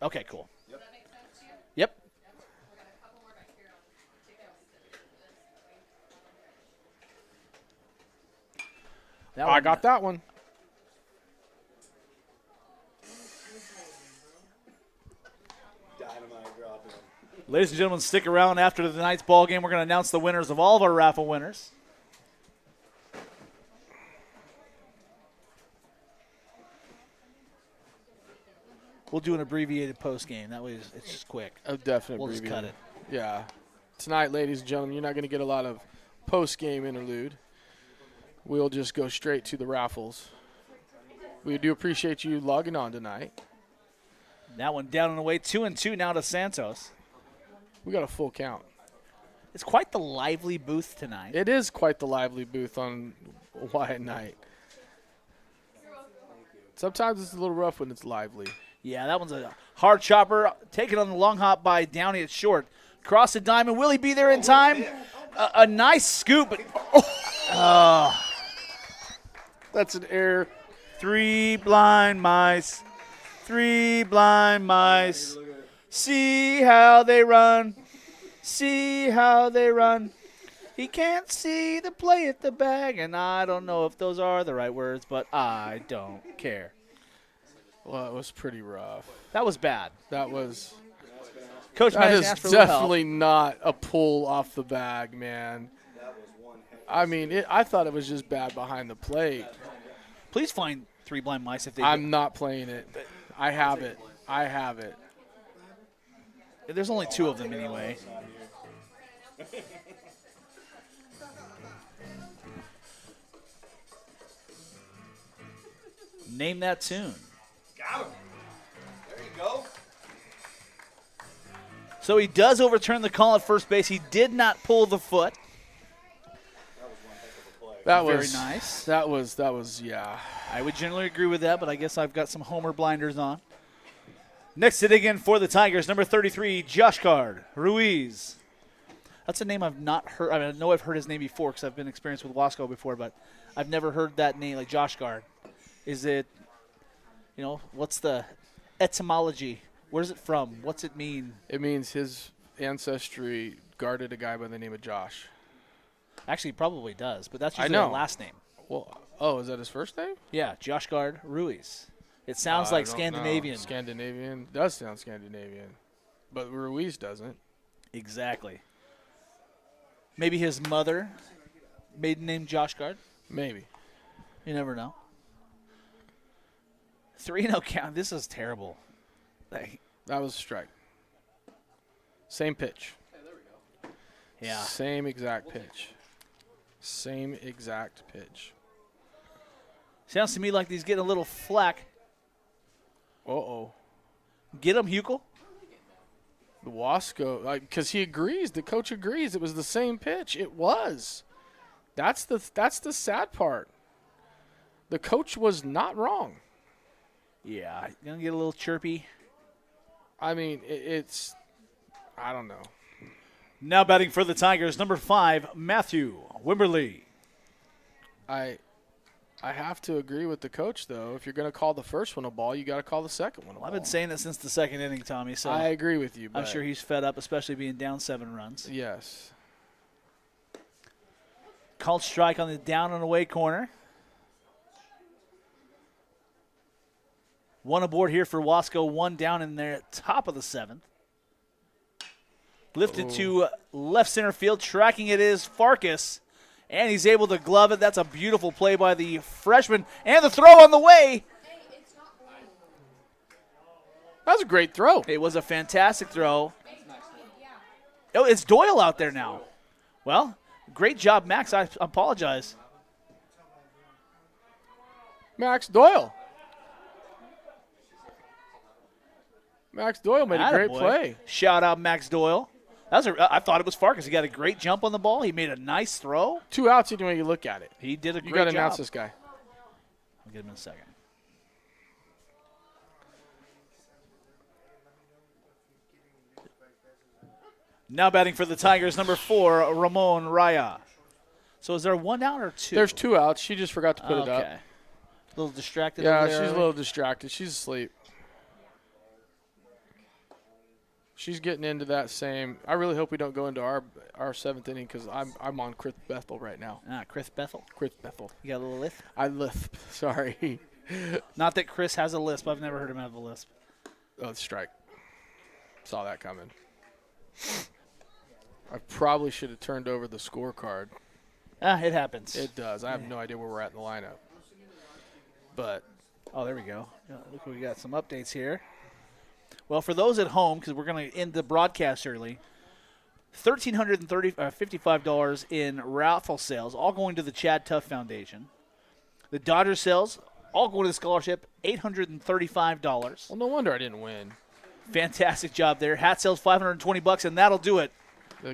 Okay, cool. Yep. I got that one. Ladies and gentlemen, stick around after tonight's ball game. We're going to announce the winners of all of our raffle winners. We'll do an abbreviated post game. That way it's just quick. A definite We'll just preview. cut it. Yeah. Tonight, ladies and gentlemen, you're not going to get a lot of post-game interlude. We'll just go straight to the raffles. We do appreciate you logging on tonight. That one down and away. 2-2 now to Santos. We got a full count. It's quite the lively booth tonight. It is quite the lively booth on Wyatt night. Sometimes it's a little rough when it's lively. Yeah, that one's a hard chopper. Taken on the long hop by Downey at short. Cross the diamond. Will he be there in time? A nice scoop. But, That's an error. 3 blind mice. 3 blind mice. See how they run. See how they run. He can't see the play at the bag, and I don't know if those are the right words, but I don't care. Well, it was pretty rough. That was bad. That was Coach that Madison is asked for a little help. definitely not a pull off the bag, man. I mean, I thought it was just bad behind the plate. Please find 3 blind mice if they I'm not playing it. I have it. I have it. do. There's only 2 of them anyway. Name that tune. Got him. There you go. So he does overturn the call at first base. He did not pull the foot. That Very was nice. That was yeah. I would generally agree with that, but I guess I've got some homer blinders on. Next to dig in for the Tigers, number 33, Josh Card Ruiz. That's a name I've not heard. I mean, I know I've heard his name before because I've been experienced with Wasco before, but I've never heard that name, like Josh Card. Is it, what's the etymology? Where's it from? What's it mean? It means his ancestry guarded a guy by the name of Josh. Actually, it probably does, but that's I usually know. the last name. Well, oh, is that his first name? Yeah, Josh Card Ruiz. It sounds like I don't Scandinavian. know. Scandinavian does sound Scandinavian, but Ruiz doesn't. Exactly. Maybe his mother, maiden name Josh Card. Maybe. You never know. 3-0 count. This is terrible. That was a strike. Same pitch. Yeah. Same exact pitch. Same exact pitch. Sounds to me like he's getting a little flack. Uh-oh. Get him, Hukel. The Wasco, because he agrees. The coach agrees. It was the same pitch. It was. That's the sad part. The coach was not wrong. Yeah, gonna get a little chirpy. I mean, it's – I don't know. Now batting for the Tigers, number 5, Matthew Wimberly. I have to agree with the coach, though. If you're going to call the first one a ball, you got to call the second one a ball. I've been saying it since the second inning, Tommy, so I agree with you. I'm but sure he's fed up, especially being down 7 runs. Yes. Called strike on the down and away corner. 1 aboard here for Wasco, 1 down in there at top of the 7th. Lifted to left center field. Tracking it is Farkas. And he's able to glove it. That's a beautiful play by the freshman. And the throw on the way. That was a great throw. It was a fantastic throw. Oh, it's Doyle out there now. Well, great job, Max. I apologize. Max Doyle. Max Doyle made a great Attaboy. play. Shout out Max Doyle. I thought it was Farkas. He got a great jump on the ball. He made a nice throw. 2 outs any way you look at it. He did a great You got to job. announce this guy. I'll get him in a second. Now batting for the Tigers, number 4, Ramon Raya. So is there 1 out or 2? There's 2 outs. She just forgot to put it up. A little distracted Yeah, over there. she's a little distracted. She's asleep. She's getting into that same. I really hope we don't go into our 7th inning because I'm on Chris Bethel right now. Chris Bethel. Chris Bethel. You got a little lisp? I lisp. Sorry. Not that Chris has a lisp. I've never heard him have a lisp. Oh, strike. Saw that coming. I probably should have turned over the scorecard. It happens. It does. I have no idea where we're at in the lineup. But there we go. Look, we got some updates here. Well, for those at home, because we're going to end the broadcast early, $1,355 in raffle sales, all going to the Chad Tuff Foundation. The Dodgers sales, all going to the scholarship, $835. Well, no wonder I didn't win. Fantastic job there. Hat sales, $520, and that'll do it.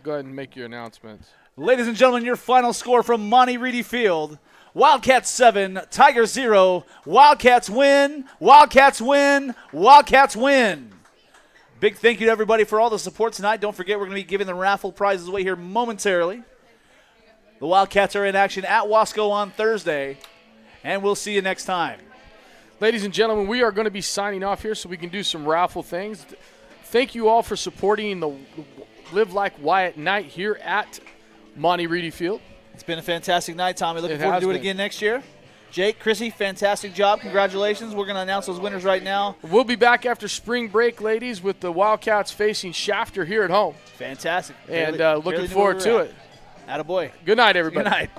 Go ahead and make your announcements. Ladies and gentlemen, your final score from Monty Reedy Field. Wildcats 7, Tigers 0. Wildcats win, Wildcats win, Wildcats win. Big thank you to everybody for all the support tonight. Don't forget we're going to be giving the raffle prizes away here momentarily. The Wildcats are in action at Wasco on Thursday, and we'll see you next time. Ladies and gentlemen, we are going to be signing off here so we can do some raffle things. Thank you all for supporting the Live Like Wyatt night here at Monty Reedy Field. It's been a fantastic night, Tommy. Looking It forward to has do it been. again next year. Jake, Chrissy, fantastic job. Congratulations. We're going to announce those winners right now. We'll be back after spring break, ladies, with the Wildcats facing Shafter here at home. Fantastic. And Barely looking knew forward where to we were it. at. Attaboy. Good night, everybody. Good night.